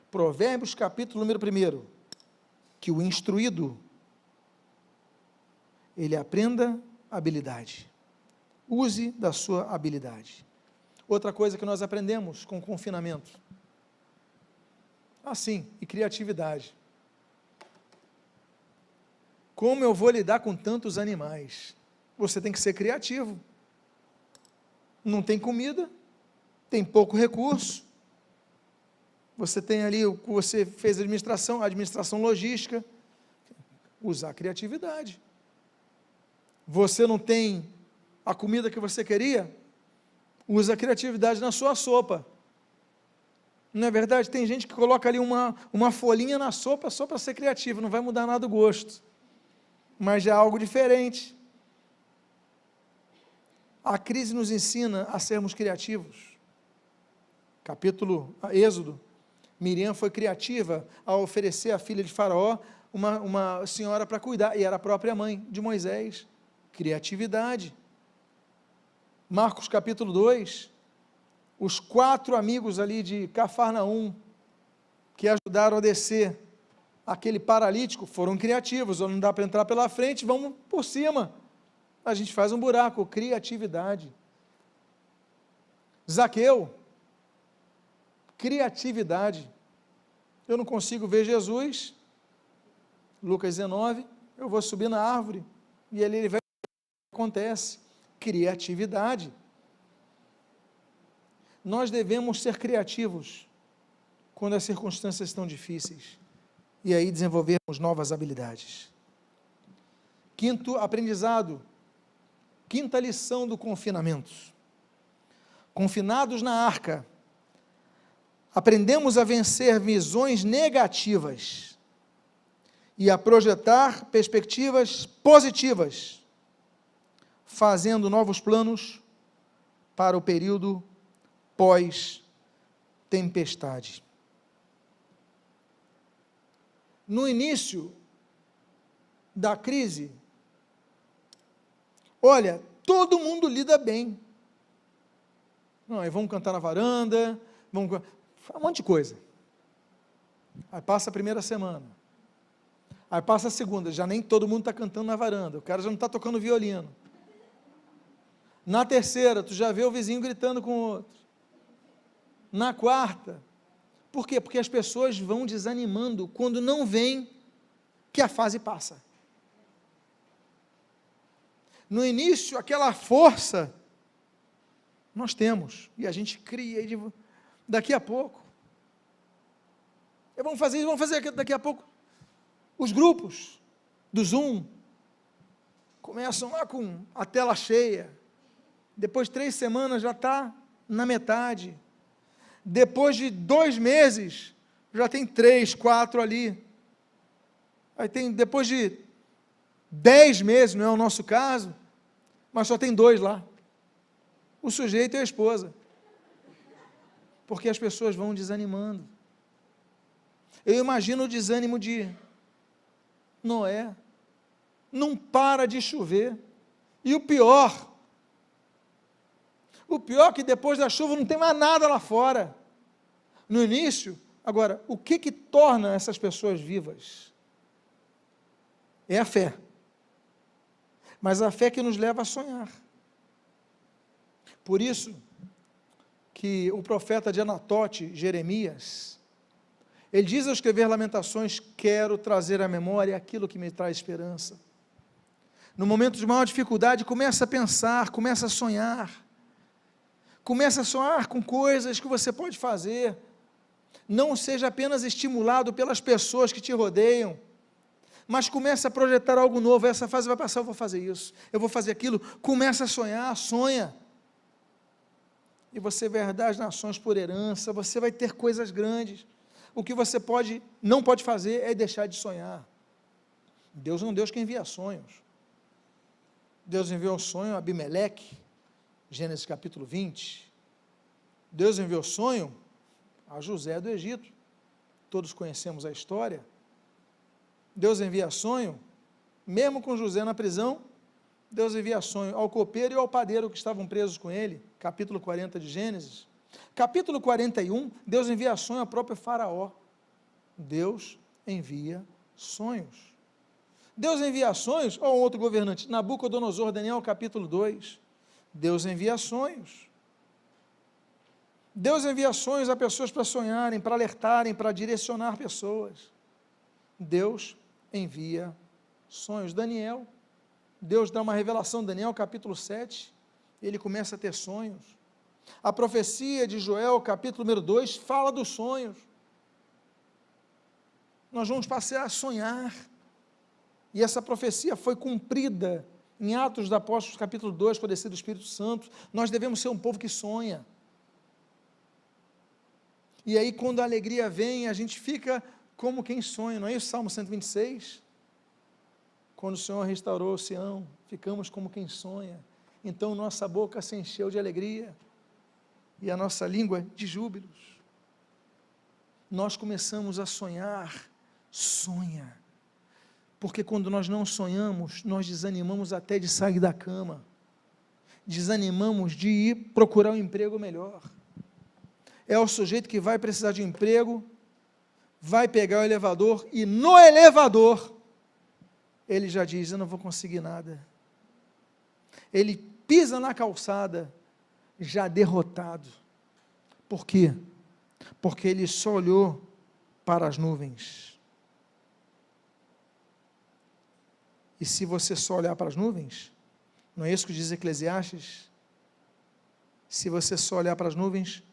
Provérbios capítulo número 1, que o instruído, ele aprenda habilidade, use da sua habilidade. Outra coisa que nós aprendemos com o confinamento, e criatividade. Como eu vou lidar com tantos animais? Você tem que ser criativo. Não tem comida, tem pouco recurso, você tem ali, você fez a administração logística, usar a criatividade. Você não tem a comida que você queria, usa a criatividade na sua sopa. Não é verdade? Tem gente que coloca ali uma folhinha na sopa só para ser criativo, não vai mudar nada o gosto, mas já é algo diferente. A crise nos ensina a sermos criativos. Êxodo, Miriam foi criativa ao oferecer à filha de Faraó uma senhora para cuidar, e era a própria mãe de Moisés. Criatividade. Marcos capítulo 2, os 4 amigos ali de Cafarnaum, que ajudaram a descer aquele paralítico, foram criativos, não dá para entrar pela frente, vamos por cima, a gente faz um buraco, criatividade. Zaqueu, criatividade, eu não consigo ver Jesus, Lucas 19, eu vou subir na árvore, e ali ele vai, acontece, criatividade. Nós devemos ser criativos, quando as circunstâncias estão difíceis, e aí desenvolvermos novas habilidades. Quinto aprendizado, quinta lição do confinamento. Confinados na arca, aprendemos a vencer visões negativas e a projetar perspectivas positivas, fazendo novos planos para o período pós-tempestade. No início da crise, olha, todo mundo lida bem. Não, aí vamos cantar na varanda, um monte de coisa. Aí passa a primeira semana, aí passa a segunda, já nem todo mundo está cantando na varanda, o cara já não está tocando violino. Na terceira, tu já vê o vizinho gritando com o outro. Na quarta, por quê? Porque as pessoas vão desanimando quando não veem que a fase passa. No início, aquela força nós temos, e a gente cria, e daqui a pouco, vamos fazer daqui a pouco, os grupos do Zoom, começam lá com a tela cheia, depois de 3 semanas já está na metade, depois de 2 meses, já tem 3, 4 ali. Aí tem, depois de 10 meses, não é o nosso caso, mas só tem 2 lá. O sujeito e a esposa. Porque as pessoas vão desanimando. Eu imagino o desânimo de Noé. Não para de chover. E o pior é que depois da chuva não tem mais nada lá fora. No início, agora, o que torna essas pessoas vivas? É a fé. Mas a fé que nos leva a sonhar. Por isso que o profeta de Anatote, Jeremias, ele diz ao escrever Lamentações: quero trazer à memória aquilo que me traz esperança. No momento de maior dificuldade, começa a pensar, começa a sonhar. Começa a sonhar com coisas que você pode fazer. Não seja apenas estimulado pelas pessoas que te rodeiam, mas começa a projetar algo novo. Essa fase vai passar, eu vou fazer isso, eu vou fazer aquilo. Começa a sonhar, sonha. E você vai herdar as nações por herança, você vai ter coisas grandes. O que você não pode fazer é deixar de sonhar. Deus é um Deus que envia sonhos. Deus enviou um sonho a Abimeleque, Gênesis capítulo 20. Deus enviou sonho a José do Egito. Todos conhecemos a história. Deus envia sonho, mesmo com José na prisão, Deus envia sonho ao copeiro e ao padeiro que estavam presos com ele, capítulo 40 de Gênesis. Capítulo 41, Deus envia sonho ao próprio Faraó. Deus envia sonhos. Deus envia sonhos a um outro governante, Nabucodonosor, Daniel capítulo 2. Deus envia sonhos. Deus envia sonhos a pessoas para sonharem, para alertarem, para direcionar pessoas. Deus envia sonhos. Daniel, Deus dá uma revelação, Daniel capítulo 7, ele começa a ter sonhos. A profecia de Joel, capítulo número 2, fala dos sonhos. Nós vamos passar a sonhar. E essa profecia foi cumprida em Atos dos Apóstolos, capítulo 2, com a descida do Espírito Santo. Nós devemos ser um povo que sonha. E aí, quando a alegria vem, a gente fica como quem sonha, não é isso? Salmo 126. Quando o Senhor restaurou Sião, ficamos como quem sonha. Então nossa boca se encheu de alegria e a nossa língua de júbilos. Nós começamos a sonhar. Sonha. Porque quando nós não sonhamos, nós desanimamos até de sair da cama. Desanimamos de ir procurar um emprego melhor. É o sujeito que vai precisar de um emprego, vai pegar o elevador e no elevador ele já diz: eu não vou conseguir nada. Ele pisa na calçada já derrotado. Por quê? Porque ele só olhou para as nuvens. E se você só olhar para as nuvens, não é isso que diz Eclesiastes? Se você só olhar para as nuvens,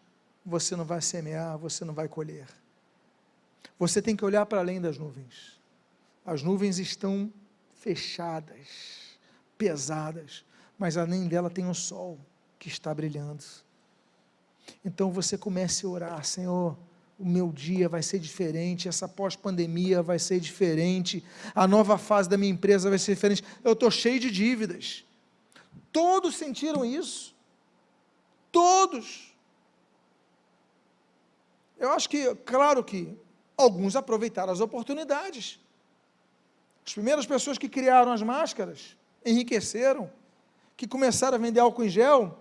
você não vai semear, você não vai colher. Você tem que olhar para além das nuvens. As nuvens estão fechadas, pesadas, mas além dela tem um sol que está brilhando. Então você comece a orar: Senhor, o meu dia vai ser diferente, essa pós-pandemia vai ser diferente, a nova fase da minha empresa vai ser diferente. Eu estou cheio de dívidas. Todos sentiram isso. Todos. Eu acho que, claro que alguns aproveitaram as oportunidades. As primeiras pessoas que criaram as máscaras, enriqueceram, que começaram a vender álcool em gel,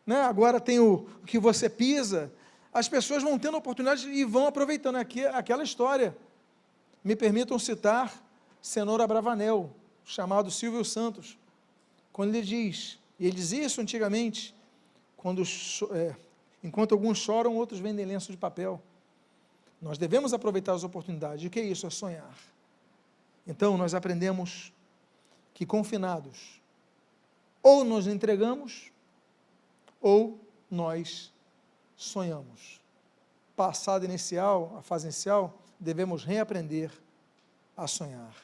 né? Agora tem o que você pisa. As pessoas vão tendo oportunidade e vão aproveitando aquela história. Me permitam citar Cenoura Bravanel, chamado Silvio Santos, quando ele diz, e ele dizia isso antigamente, enquanto alguns choram, outros vendem lenço de papel. Nós devemos aproveitar as oportunidades. E o que é isso? É sonhar. Então, nós aprendemos que, confinados, ou nos entregamos, ou nós sonhamos. Passada inicial, a fase inicial, devemos reaprender a sonhar.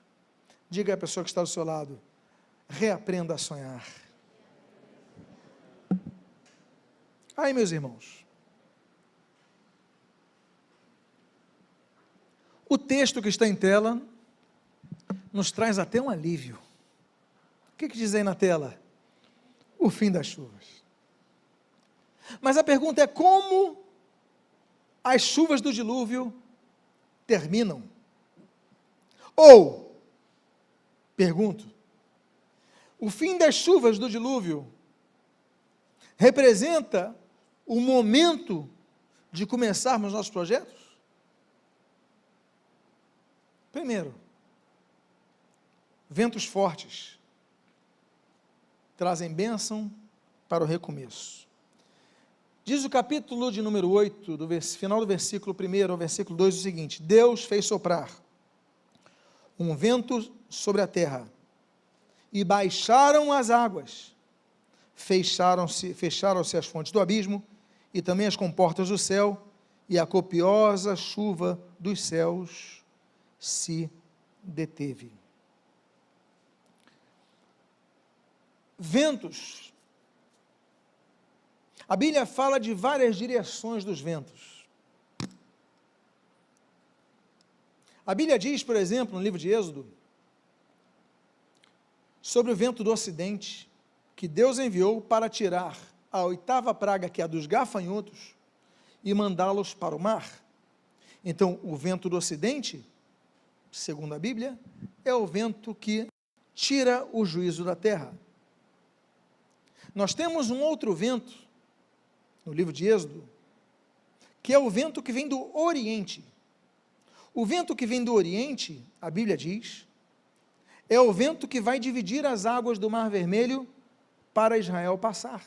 Diga à pessoa que está do seu lado: reaprenda a sonhar. Aí, meus irmãos, O texto que está em tela nos traz até um alívio. O que diz aí na tela? O fim das chuvas. Mas a pergunta é: como as chuvas do dilúvio terminam? Ou, pergunto, o fim das chuvas do dilúvio representa o momento de começarmos nossos projetos? Primeiro, ventos fortes trazem bênção para o recomeço. Diz o capítulo de número 8, final do versículo 1 ao versículo 2, o seguinte: Deus fez soprar um vento sobre a terra, e baixaram as águas, fecharam-se as fontes do abismo, e também as comportas do céu, e a copiosa chuva dos céus se deteve. Ventos. A Bíblia fala de várias direções dos ventos. A Bíblia diz, por exemplo, no livro de Êxodo, sobre o vento do ocidente, que Deus enviou para tirar a 8ª praga, que é a dos gafanhotos, e mandá-los para o mar. Então, o vento do ocidente, segundo a Bíblia, é o vento que tira o juízo da terra. Nós temos um outro vento, no livro de Êxodo, que é o vento que vem do Oriente. O vento que vem do Oriente, a Bíblia diz, é o vento que vai dividir as águas do Mar Vermelho para Israel passar.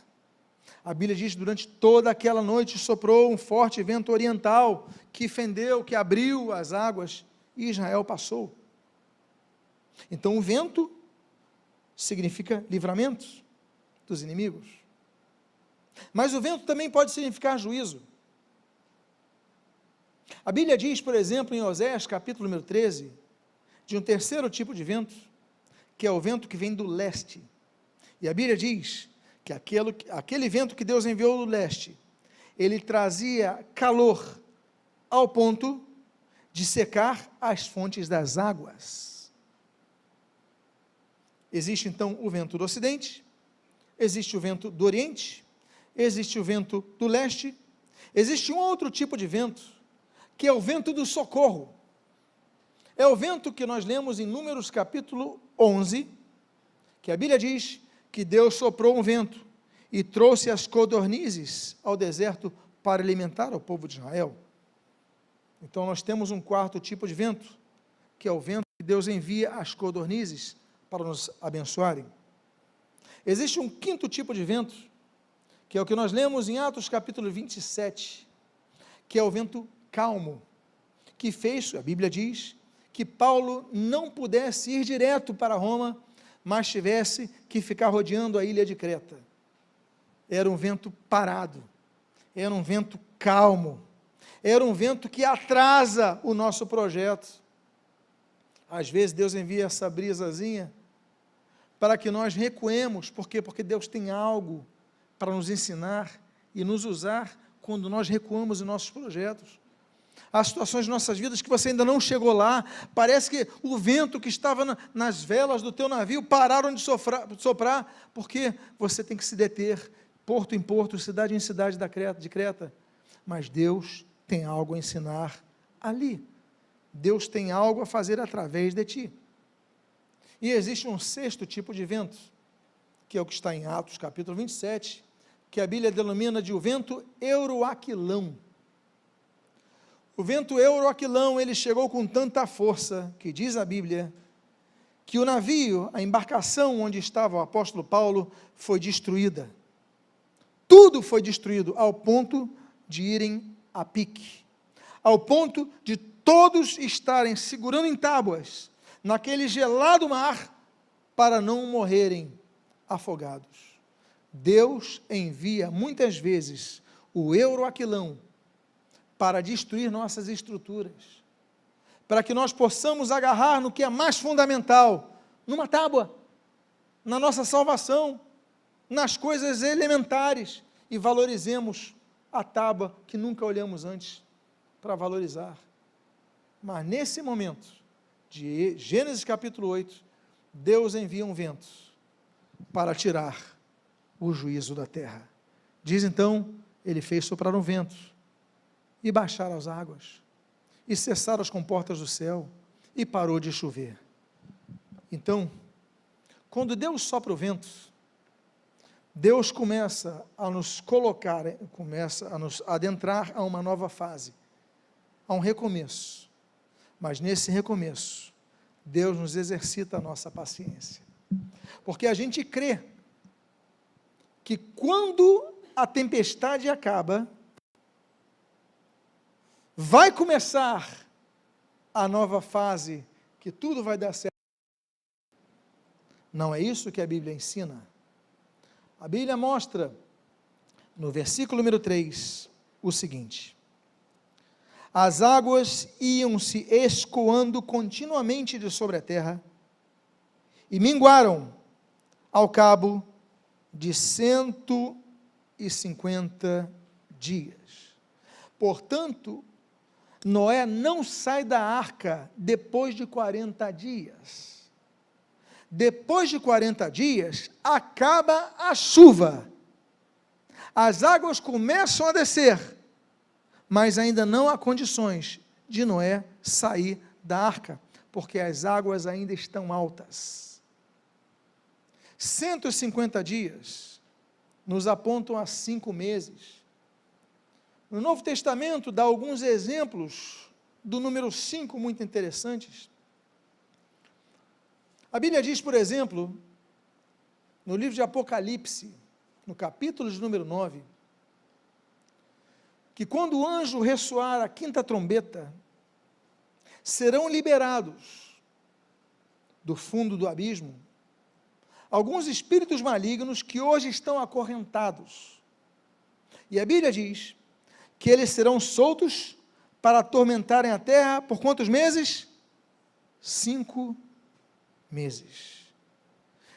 A Bíblia diz: durante toda aquela noite soprou um forte vento oriental, que fendeu, que abriu as águas, e Israel passou. Então o vento significa livramento dos inimigos. Mas o vento também pode significar juízo. A Bíblia diz, por exemplo, em Oséias, capítulo número 13, de um terceiro tipo de vento, que é o vento que vem do leste. E a Bíblia diz que aquele vento que Deus enviou do leste, ele trazia calor ao ponto de secar as fontes das águas. Existe então o vento do ocidente, existe o vento do oriente, existe o vento do leste, existe um outro tipo de vento, que é o vento do socorro. É o vento que nós lemos em Números capítulo 11, que a Bíblia diz que Deus soprou um vento e trouxe as codornizes ao deserto para alimentar o povo de Israel. Então nós temos um quarto tipo de vento, que é o vento que Deus envia as codornizes para nos abençoarem. Existe um quinto tipo de vento, que é o que nós lemos em Atos capítulo 27, que é o vento calmo, que fez, a Bíblia diz, que Paulo não pudesse ir direto para Roma, mas tivesse que ficar rodeando a ilha de Creta. Era um vento parado, era um vento calmo, era um vento que atrasa o nosso projeto. Às vezes Deus envia essa brisazinha para que nós recuemos. Por quê? Porque Deus tem algo para nos ensinar e nos usar quando nós recuamos em nossos projetos. Há situações de nossas vidas que você ainda não chegou lá, parece que o vento que estava nas velas do teu navio pararam de soprar, porque você tem que se deter, porto em porto, cidade em cidade de Creta, mas Deus tem algo a ensinar ali, Deus tem algo a fazer através de ti. E existe um sexto tipo de vento, que é o que está em Atos capítulo 27, que a Bíblia denomina de o vento euroaquilão. O vento euroaquilão, ele chegou com tanta força, que diz a Bíblia, que o navio, a embarcação onde estava o apóstolo Paulo, foi destruída. Tudo foi destruído, ao ponto de irem a pique, ao ponto de todos estarem segurando em tábuas, naquele gelado mar, para não morrerem afogados. Deus envia muitas vezes o euroaquilão para destruir nossas estruturas, para que nós possamos agarrar no que é mais fundamental, numa tábua, na nossa salvação, nas coisas elementares, e valorizemos a tábua que nunca olhamos antes para valorizar. Mas nesse momento, de Gênesis capítulo 8, Deus envia um vento para tirar o juízo da terra. Diz então, ele fez soprar um vento, e baixar as águas, e cessar as comportas do céu, e parou de chover. Então, quando Deus sopra o vento, Deus começa a nos colocar, começa a nos adentrar a uma nova fase, a um recomeço. Mas nesse recomeço, Deus nos exercita a nossa paciência. Porque a gente crê que quando a tempestade acaba, vai começar a nova fase, que tudo vai dar certo. Não é isso que a Bíblia ensina. A Bíblia mostra, no versículo número 3, o seguinte: as águas iam se escoando continuamente de sobre a terra, e minguaram ao cabo de 150 dias. Portanto, Noé não sai da arca depois de 40 dias. Depois de 40 dias, acaba a chuva. As águas começam a descer, mas ainda não há condições de Noé sair da arca, porque as águas ainda estão altas. 150 dias nos apontam a 5 meses. No Novo Testamento dá alguns exemplos do número 5 muito interessantes. A Bíblia diz, por exemplo, no livro de Apocalipse, no capítulo de número 9, que quando o anjo ressoar a 5ª trombeta, serão liberados do fundo do abismo alguns espíritos malignos que hoje estão acorrentados. E a Bíblia diz que eles serão soltos para atormentarem a terra por quantos meses? 5 meses.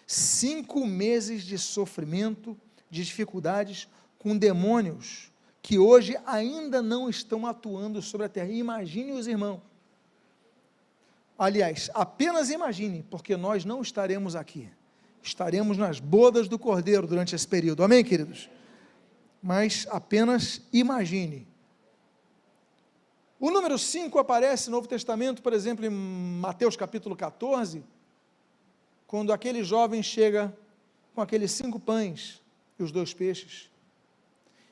5 meses de sofrimento, de dificuldades, com demônios que hoje ainda não estão atuando sobre a terra. E imagine os irmãos. Aliás, apenas imagine, porque nós não estaremos aqui. Estaremos nas bodas do Cordeiro durante esse período. Amém, queridos? Mas apenas imagine. O número 5 aparece no Novo Testamento, por exemplo, em Mateus capítulo 14, quando aquele jovem chega com aqueles 5 pães e os 2 peixes.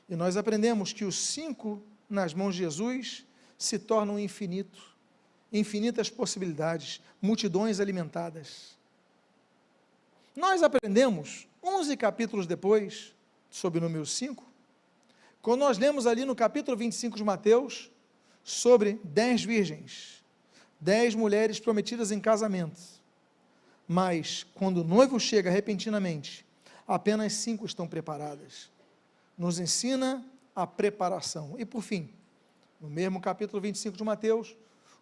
E nós aprendemos que os 5 nas mãos de Jesus se tornam infinitas possibilidades, multidões alimentadas. Nós aprendemos, 11 capítulos depois, sobre o número 5, quando nós lemos ali no capítulo 25 de Mateus, sobre 10 virgens, 10 mulheres prometidas em casamento, mas quando o noivo chega repentinamente, apenas 5 estão preparadas. Nos ensina a preparação. E por fim, no mesmo capítulo 25 de Mateus,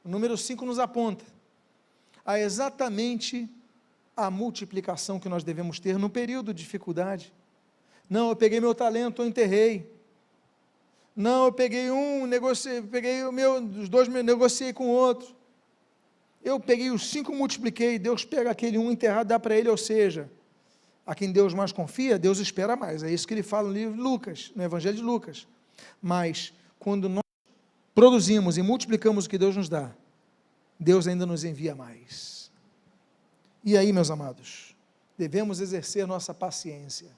o número 5 nos aponta a exatamente a multiplicação que nós devemos ter no período de dificuldade. Não, eu peguei meu talento, eu enterrei. Não, eu peguei peguei os 2, negociei com o outro. Eu peguei os 5, multipliquei, Deus pega aquele 1 enterrado e dá para ele, ou seja, a quem Deus mais confia, Deus espera mais. É isso que ele fala no livro de Lucas, no Evangelho de Lucas. Mas, quando nós produzimos e multiplicamos o que Deus nos dá, Deus ainda nos envia mais. E aí, meus amados, devemos exercer nossa paciência.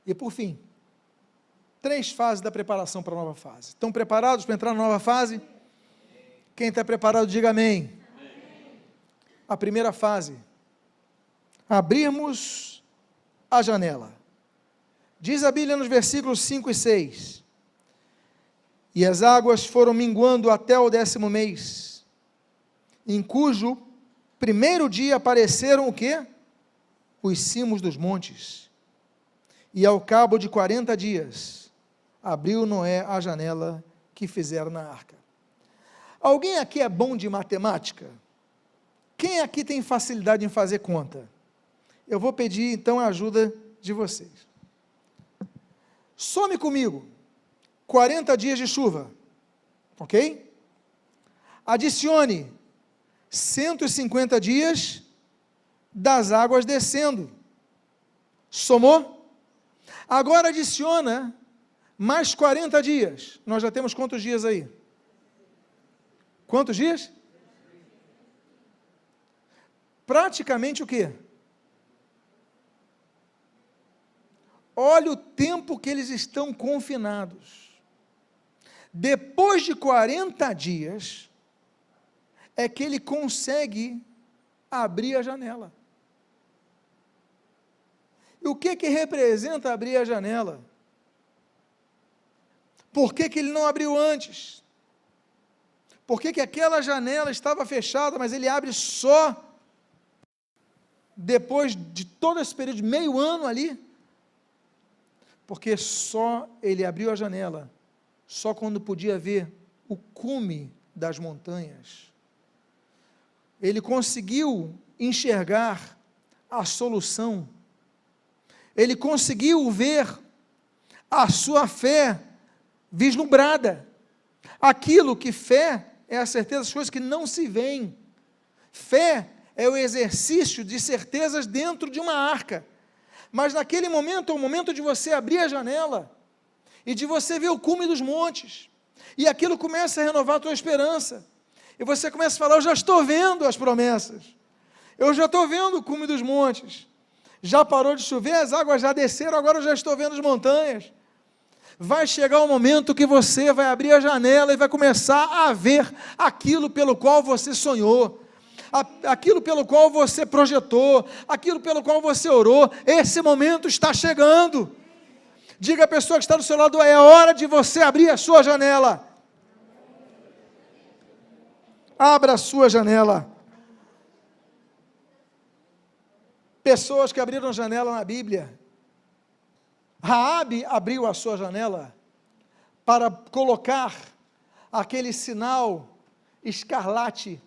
E por fim, 3 fases da preparação para a nova fase. Estão preparados para entrar na nova fase? Quem está preparado, diga amém. A primeira fase, abrirmos a janela. Diz a Bíblia nos versículos 5 e 6, e as águas foram minguando até o 10º mês, em cujo primeiro dia apareceram o quê? Os cimos dos montes, e ao cabo de 40 dias, abriu Noé a janela que fizeram na arca. Alguém aqui é bom de matemática? Quem aqui tem facilidade em fazer conta? Eu vou pedir então a ajuda de vocês. Some comigo 40 dias de chuva, ok? Adicione 150 dias das águas descendo. Somou? Agora adiciona mais 40 dias. Nós já temos quantos dias aí? Quantos dias? Praticamente o quê? Olha o tempo que eles estão confinados. Depois de 40 dias, é que ele consegue abrir a janela. E o que representa abrir a janela? Por que ele não abriu antes? Por que aquela janela estava fechada, mas ele abre só depois de todo esse período de meio ano ali? Porque só ele abriu a janela, só quando podia ver o cume das montanhas. Ele conseguiu enxergar a solução. Ele conseguiu ver a sua fé vislumbrada. Aquilo que fé é a certeza das coisas que não se veem. Fé é o exercício de certezas dentro de uma arca. Mas naquele momento é o momento de você abrir a janela e de você ver o cume dos montes. E aquilo começa a renovar a tua esperança. E você começa a falar: eu já estou vendo as promessas. Eu já estou vendo o cume dos montes. Já parou de chover, as águas já desceram, agora eu já estou vendo as montanhas. Vai chegar o momento que você vai abrir a janela e vai começar a ver aquilo pelo qual você sonhou, aquilo pelo qual você projetou, aquilo pelo qual você orou. Esse momento está chegando. Diga à pessoa que está do seu lado: é hora de você abrir a sua janela. Abra a sua janela. Pessoas que abriram janela na Bíblia. Raabe abriu a sua janela para colocar aquele sinal escarlate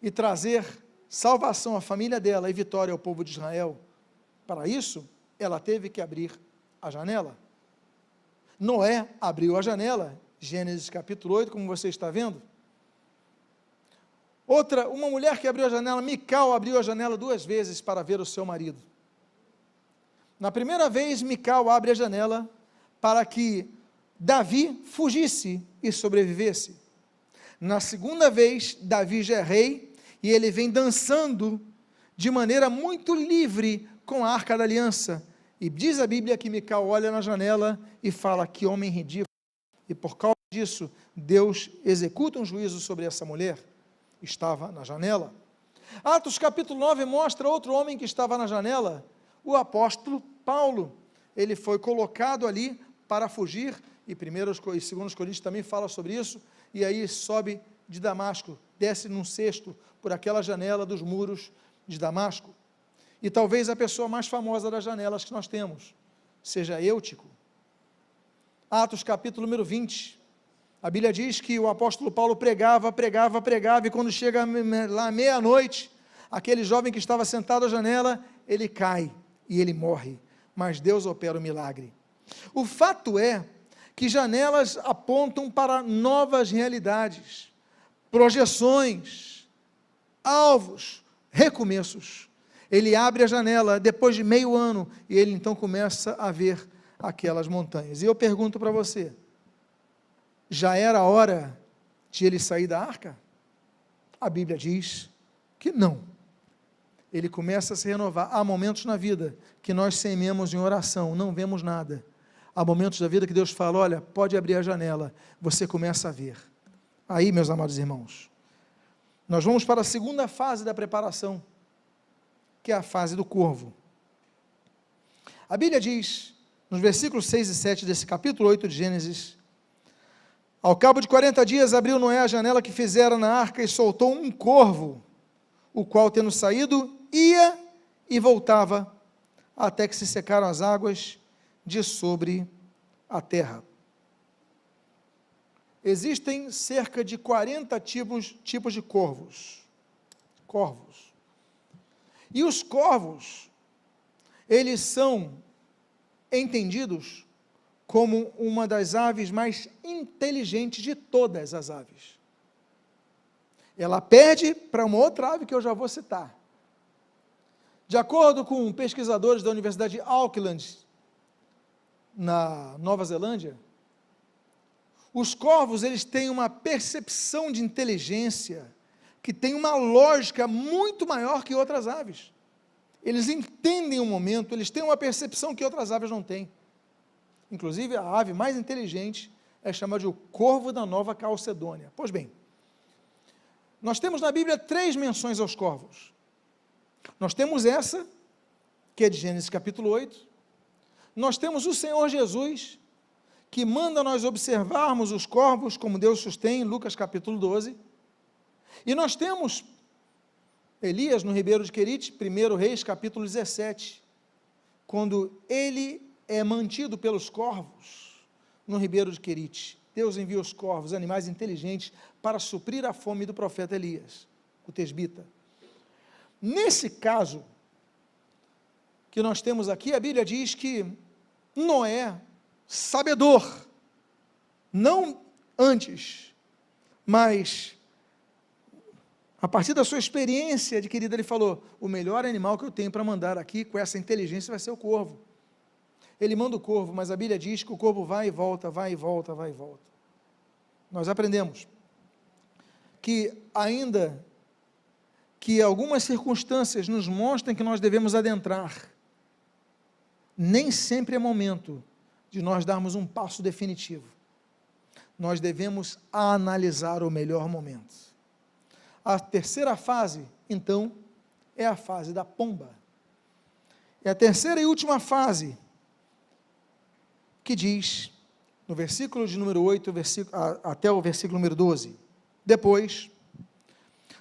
e trazer salvação à família dela e vitória ao povo de Israel. Para isso, ela teve que abrir a janela. Noé abriu a janela, Gênesis capítulo 8, como você está vendo. Uma mulher que abriu a janela, Mical, abriu a janela 2 vezes para ver o seu marido. Na primeira vez, Mical abre a janela para que Davi fugisse e sobrevivesse. Na segunda vez, Davi já é rei e ele vem dançando de maneira muito livre com a Arca da Aliança. E diz a Bíblia que Mical olha na janela e fala: que homem ridículo. E por causa disso, Deus executa um juízo sobre essa mulher. Estava na janela. Atos capítulo 9 mostra outro homem que estava na janela, o apóstolo Paulo. Ele foi colocado ali para fugir, e 1 e 2 Coríntios também fala sobre isso, e aí sobe de Damasco, desce num cesto por aquela janela dos muros de Damasco. E talvez a pessoa mais famosa das janelas que nós temos seja Eutico. Atos capítulo número 20, a Bíblia diz que o apóstolo Paulo pregava, e quando chega lá meia-noite, aquele jovem que estava sentado à janela, ele cai e ele morre, mas Deus opera o milagre. O fato é que janelas apontam para novas realidades, projeções, alvos, recomeços. Ele abre a janela depois de meio ano e ele então começa a ver aquelas montanhas. E eu pergunto para você: já era a hora de ele sair da arca? A Bíblia diz que não. Ele começa a se renovar. Há momentos na vida que nós sememos em oração, não vemos nada. Há momentos da vida que Deus fala: olha, pode abrir a janela, você começa a ver. Aí, meus amados irmãos, nós vamos para a segunda fase da preparação, que é a fase do corvo. A Bíblia diz, nos versículos 6 e 7 desse capítulo 8 de Gênesis: ao cabo de 40 dias abriu Noé a janela que fizera na arca e soltou um corvo, o qual, tendo saído, ia e voltava, até que se secaram as águas de sobre a terra. Existem cerca de 40 tipos de corvos. E os corvos, eles são entendidos como uma das aves mais inteligentes de todas as aves. Ela perde para uma outra ave que eu já vou citar. De acordo com pesquisadores da Universidade de Auckland, na Nova Zelândia, os corvos, eles têm uma percepção de inteligência que tem uma lógica muito maior que outras aves. Eles entendem o momento, eles têm uma percepção que outras aves não têm. Inclusive, a ave mais inteligente é chamada de o corvo da Nova Calcedônia. Pois bem, nós temos na Bíblia 3 menções aos corvos. Nós temos essa, que é de Gênesis capítulo 8. Nós temos o Senhor Jesus, que manda nós observarmos os corvos como Deus sustém, em Lucas capítulo 12. E nós temos Elias no ribeiro de Querite, 1 Reis capítulo 17, quando ele é mantido pelos corvos no ribeiro de Querite. Deus envia os corvos, animais inteligentes, para suprir a fome do profeta Elias, o tesbita. Nesse caso que nós temos aqui, a Bíblia diz que Noé, sabedor, não antes, mas a partir da sua experiência adquirida, ele falou, o melhor animal que eu tenho para mandar aqui, com essa inteligência, vai ser o corvo. Ele manda o corvo, mas a Bíblia diz que o corvo vai e volta, vai e volta, vai e volta. Nós aprendemos que ainda que algumas circunstâncias nos mostrem que nós devemos adentrar, nem sempre é momento de nós darmos um passo definitivo. Nós devemos analisar o melhor momento. A terceira fase, então, é a fase da pomba. É a terceira e última fase, que diz, no versículo de número 8, até o versículo número 12, depois,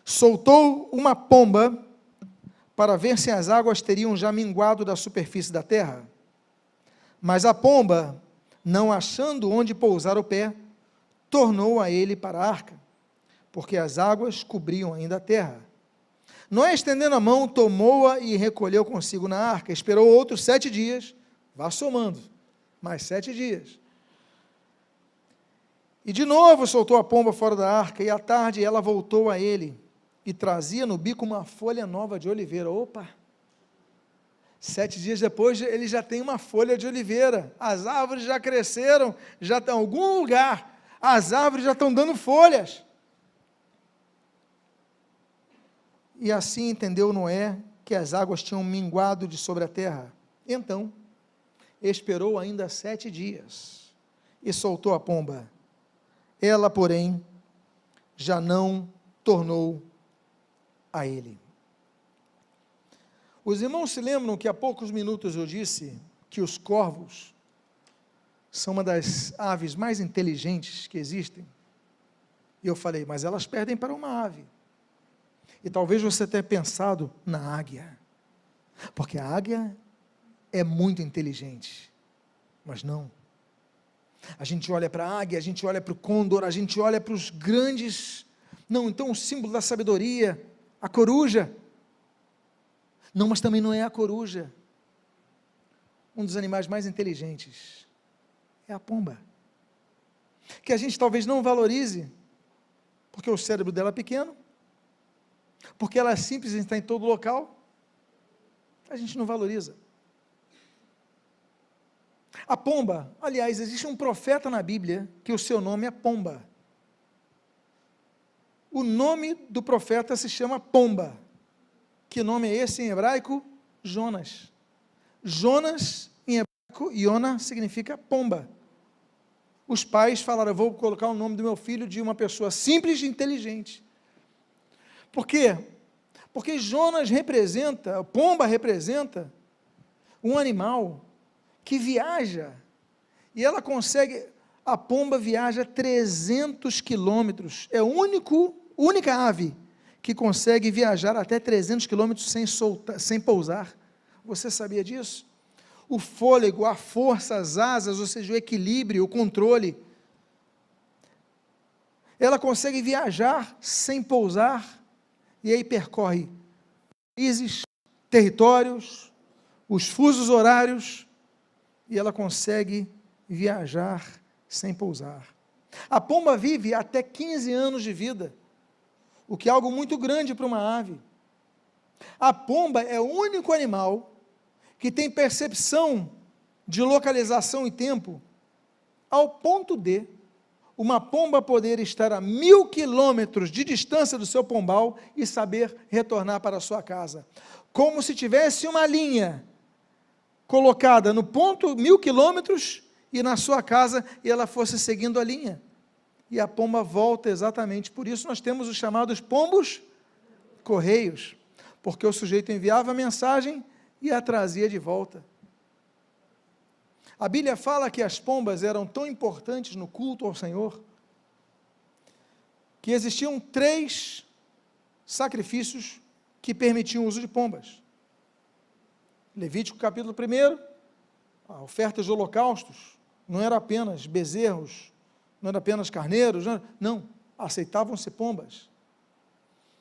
soltou uma pomba, para ver se as águas teriam já minguado da superfície da terra. Mas a pomba, não achando onde pousar o pé, tornou a ele para a arca, porque as águas cobriam ainda a terra. Noé, estendendo a mão, tomou-a e recolheu consigo na arca, esperou outros 7 dias, vá somando, mais 7 dias. E de novo soltou a pomba fora da arca, e à tarde ela voltou a ele, e trazia no bico uma folha nova de oliveira. Opa! 7 dias depois, ele já tem uma folha de oliveira, as árvores já cresceram, já estão em algum lugar, as árvores já estão dando folhas. E assim entendeu Noé que as águas tinham minguado de sobre a terra. Então, esperou ainda 7 dias, e soltou a pomba. Ela, porém, já não tornou a ele. Os irmãos se lembram que há poucos minutos eu disse que os corvos são uma das aves mais inteligentes que existem? E eu falei, mas elas perdem para uma ave. E talvez você tenha pensado na águia, porque a águia é muito inteligente, mas não. A gente olha para a águia, a gente olha para o côndor, a gente olha para os grandes, não, então o símbolo da sabedoria, a coruja. Não, mas também não é a coruja. Um dos animais mais inteligentes é a pomba, que a gente talvez não valorize, porque o cérebro dela é pequeno, porque ela é simples e está em todo local, a gente não valoriza. A pomba, aliás, existe um profeta na Bíblia, que o seu nome é Pomba. O nome do profeta se chama Pomba. Que nome é esse em hebraico? Jonas. Jonas, em hebraico, Iona, significa pomba. Os pais falaram, eu vou colocar o nome do meu filho de uma pessoa simples e inteligente. Por quê? Porque Jonas representa, pomba representa, um animal que viaja, e ela consegue, a pomba viaja 300 quilômetros, é a única ave que consegue viajar até 300 quilômetros sem pousar. Você sabia disso? O fôlego, a força, as asas, ou seja, o equilíbrio, o controle. Ela consegue viajar sem pousar, e aí percorre países, territórios, os fusos horários, e ela consegue viajar sem pousar. A pomba vive até 15 anos de vida. o que é algo muito grande para uma ave. A pomba é o único animal que tem percepção de localização e tempo, ao ponto de uma pomba poder estar a 1.000 quilômetros de distância do seu pombal e saber retornar para a sua casa, como se tivesse uma linha colocada no ponto 1.000 quilômetros e na sua casa, e ela fosse seguindo a linha, e a pomba volta exatamente. Por isso nós temos os chamados pombos correios, porque o sujeito enviava a mensagem e a trazia de volta. A Bíblia fala que as pombas eram tão importantes no culto ao Senhor, que existiam 3 sacrifícios que permitiam o uso de pombas. Levítico capítulo 1, a oferta de holocaustos, não era apenas bezerros, não era apenas carneiros, não, aceitavam-se pombas.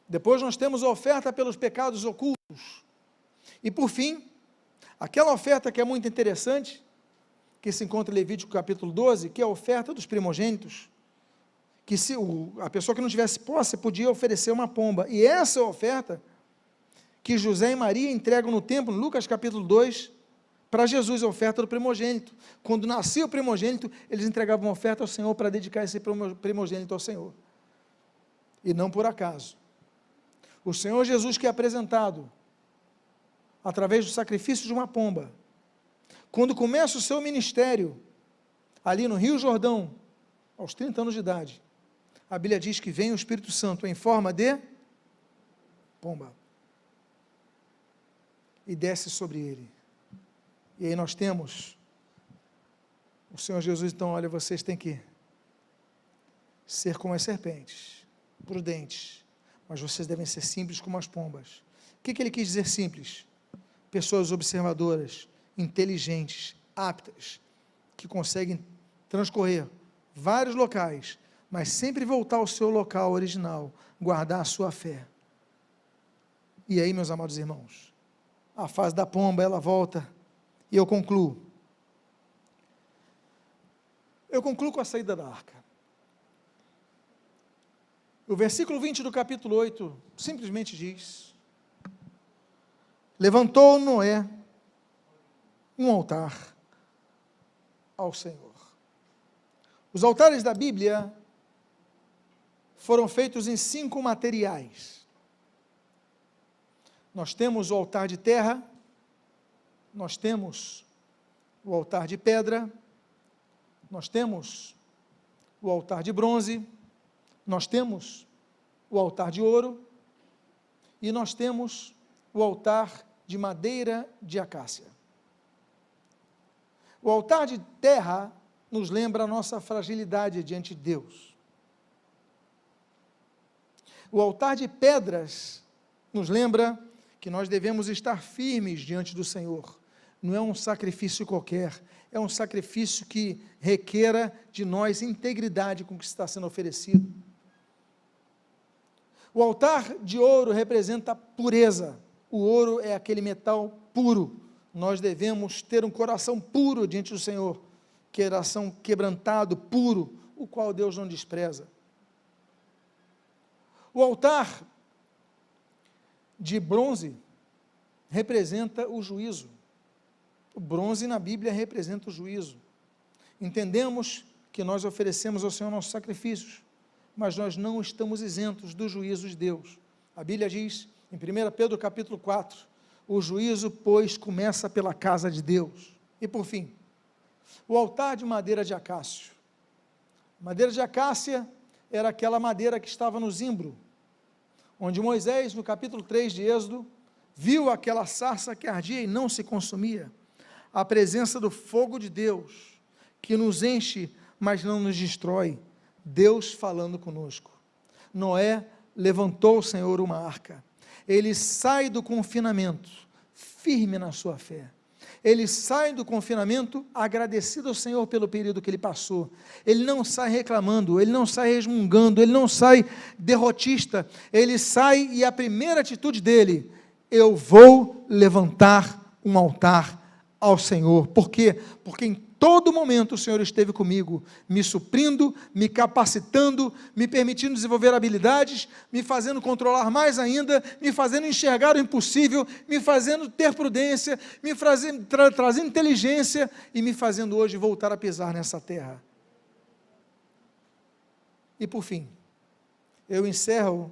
Depois nós temos a oferta pelos pecados ocultos. E por fim, aquela oferta que é muito interessante, que se encontra em Levítico capítulo 12, que é a oferta dos primogênitos, que se a pessoa que não tivesse posse podia oferecer uma pomba, e essa é a oferta que José e Maria entregam no templo, em Lucas capítulo 2, para Jesus, a oferta do primogênito. Quando nascia o primogênito, eles entregavam uma oferta ao Senhor para dedicar esse primogênito ao Senhor. E não por acaso. O Senhor Jesus, que é apresentado através do sacrifício de uma pomba, quando começa o seu ministério, ali no Rio Jordão, aos 30 anos de idade, a Bíblia diz que vem o Espírito Santo em forma de pomba, e desce sobre ele. E aí nós temos o Senhor Jesus. Então, olha, vocês têm que ser como as serpentes, prudentes, mas vocês devem ser simples como as pombas. O que ele quis dizer simples? Pessoas observadoras, inteligentes, aptas, que conseguem transcorrer vários locais, mas sempre voltar ao seu local original, guardar a sua fé. E aí, meus amados irmãos, a fase da pomba, ela volta, e eu concluo. Eu concluo com a saída da arca. O versículo 20 do capítulo 8 simplesmente diz: levantou Noé um altar ao Senhor. Os altares da Bíblia foram feitos em 5 materiais. Nós temos o altar de terra, nós temos o altar de pedra, nós temos o altar de bronze, nós temos o altar de ouro e nós temos o altar de madeira de acácia. O altar de terra nos lembra a nossa fragilidade diante de Deus. O altar de pedras nos lembra que nós devemos estar firmes diante do Senhor. Não é um sacrifício qualquer, é um sacrifício que requer de nós integridade com o que está sendo oferecido. O altar de ouro representa pureza. O ouro é aquele metal puro. Nós devemos ter um coração puro diante do Senhor, coração quebrantado, puro, o qual Deus não despreza. O altar de bronze representa o juízo. O bronze na Bíblia representa o juízo. Entendemos que nós oferecemos ao Senhor nossos sacrifícios, mas nós não estamos isentos do juízo de Deus. A Bíblia diz, em 1 Pedro capítulo 4, o juízo, pois, começa pela casa de Deus. E por fim, o altar de madeira de acácio. Madeira de acácia era aquela madeira que estava no zimbro, onde Moisés, no capítulo 3 de Êxodo, viu aquela sarça que ardia e não se consumia. A presença do fogo de Deus, que nos enche, mas não nos destrói. Deus falando conosco. Noé levantou o Senhor uma arca. Ele sai do confinamento, firme na sua fé. Ele sai do confinamento agradecido ao Senhor pelo período que ele passou. Ele não sai reclamando, ele não sai resmungando, ele não sai derrotista. Ele sai e a primeira atitude dele: eu vou levantar um altar ao Senhor. Por quê? Porque em todo momento o Senhor esteve comigo, me suprindo, me capacitando, me permitindo desenvolver habilidades, me fazendo controlar mais ainda, me fazendo enxergar o impossível, me fazendo ter prudência, me fazendo trazer inteligência e me fazendo hoje voltar a pisar nessa terra. E por fim, eu encerro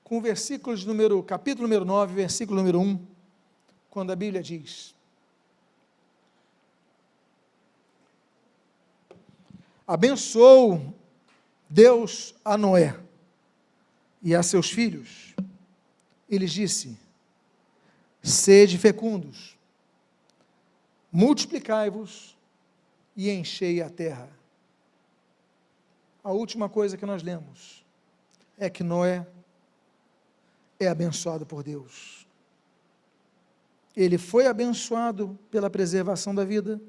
com o capítulo número 9, versículo número 1, quando a Bíblia diz: abençoou Deus a Noé e a seus filhos, e lhes disse: sede fecundos, multiplicai-vos e enchei a terra. A última coisa que nós lemos é que Noé é abençoado por Deus. Ele foi abençoado pela preservação da vida,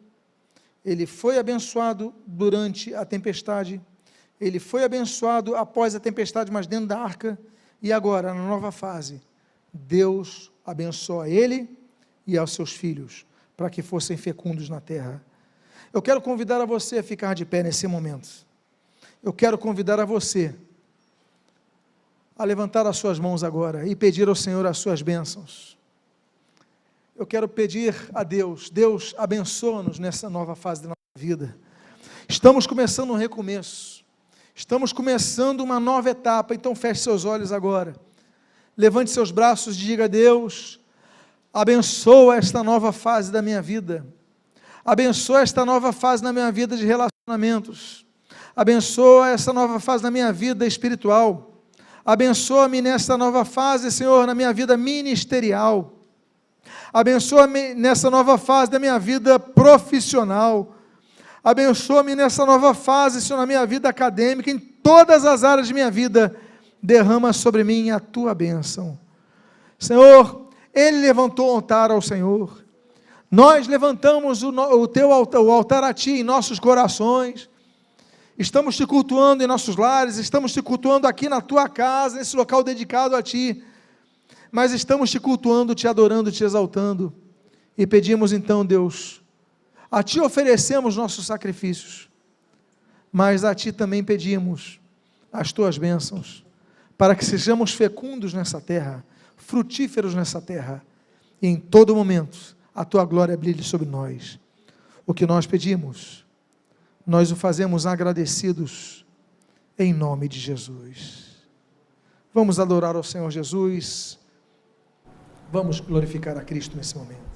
ele foi abençoado durante a tempestade, ele foi abençoado após a tempestade, mas dentro da arca, e agora, na nova fase, Deus abençoa ele e aos seus filhos, para que fossem fecundos na terra. Eu quero convidar a você a ficar de pé nesse momento. Eu quero convidar a você a levantar as suas mãos agora e pedir ao Senhor as suas bênçãos. Eu quero pedir a Deus, Deus abençoa-nos nessa nova fase da nossa vida. Estamos começando um recomeço, estamos começando uma nova etapa, então feche seus olhos agora, levante seus braços e diga: Deus, abençoa esta nova fase da minha vida, abençoa esta nova fase na minha vida de relacionamentos, abençoa essa nova fase na minha vida espiritual, abençoa-me nessa nova fase, Senhor, na minha vida ministerial, abençoa-me nessa nova fase da minha vida profissional, abençoa-me nessa nova fase, Senhor, na minha vida acadêmica, em todas as áreas de minha vida, derrama sobre mim a Tua bênção. Senhor, Ele levantou o altar ao Senhor, nós levantamos o altar a Ti em nossos corações, estamos Te cultuando em nossos lares, estamos Te cultuando aqui na Tua casa, nesse local dedicado a Ti, mas estamos Te cultuando, Te adorando, Te exaltando, e pedimos então, Deus, a Ti oferecemos nossos sacrifícios, mas a Ti também pedimos as Tuas bênçãos, para que sejamos fecundos nessa terra, frutíferos nessa terra, e em todo momento a Tua glória brilhe sobre nós. O que nós pedimos, nós o fazemos agradecidos, em nome de Jesus. Vamos adorar ao Senhor Jesus, vamos glorificar a Cristo nesse momento.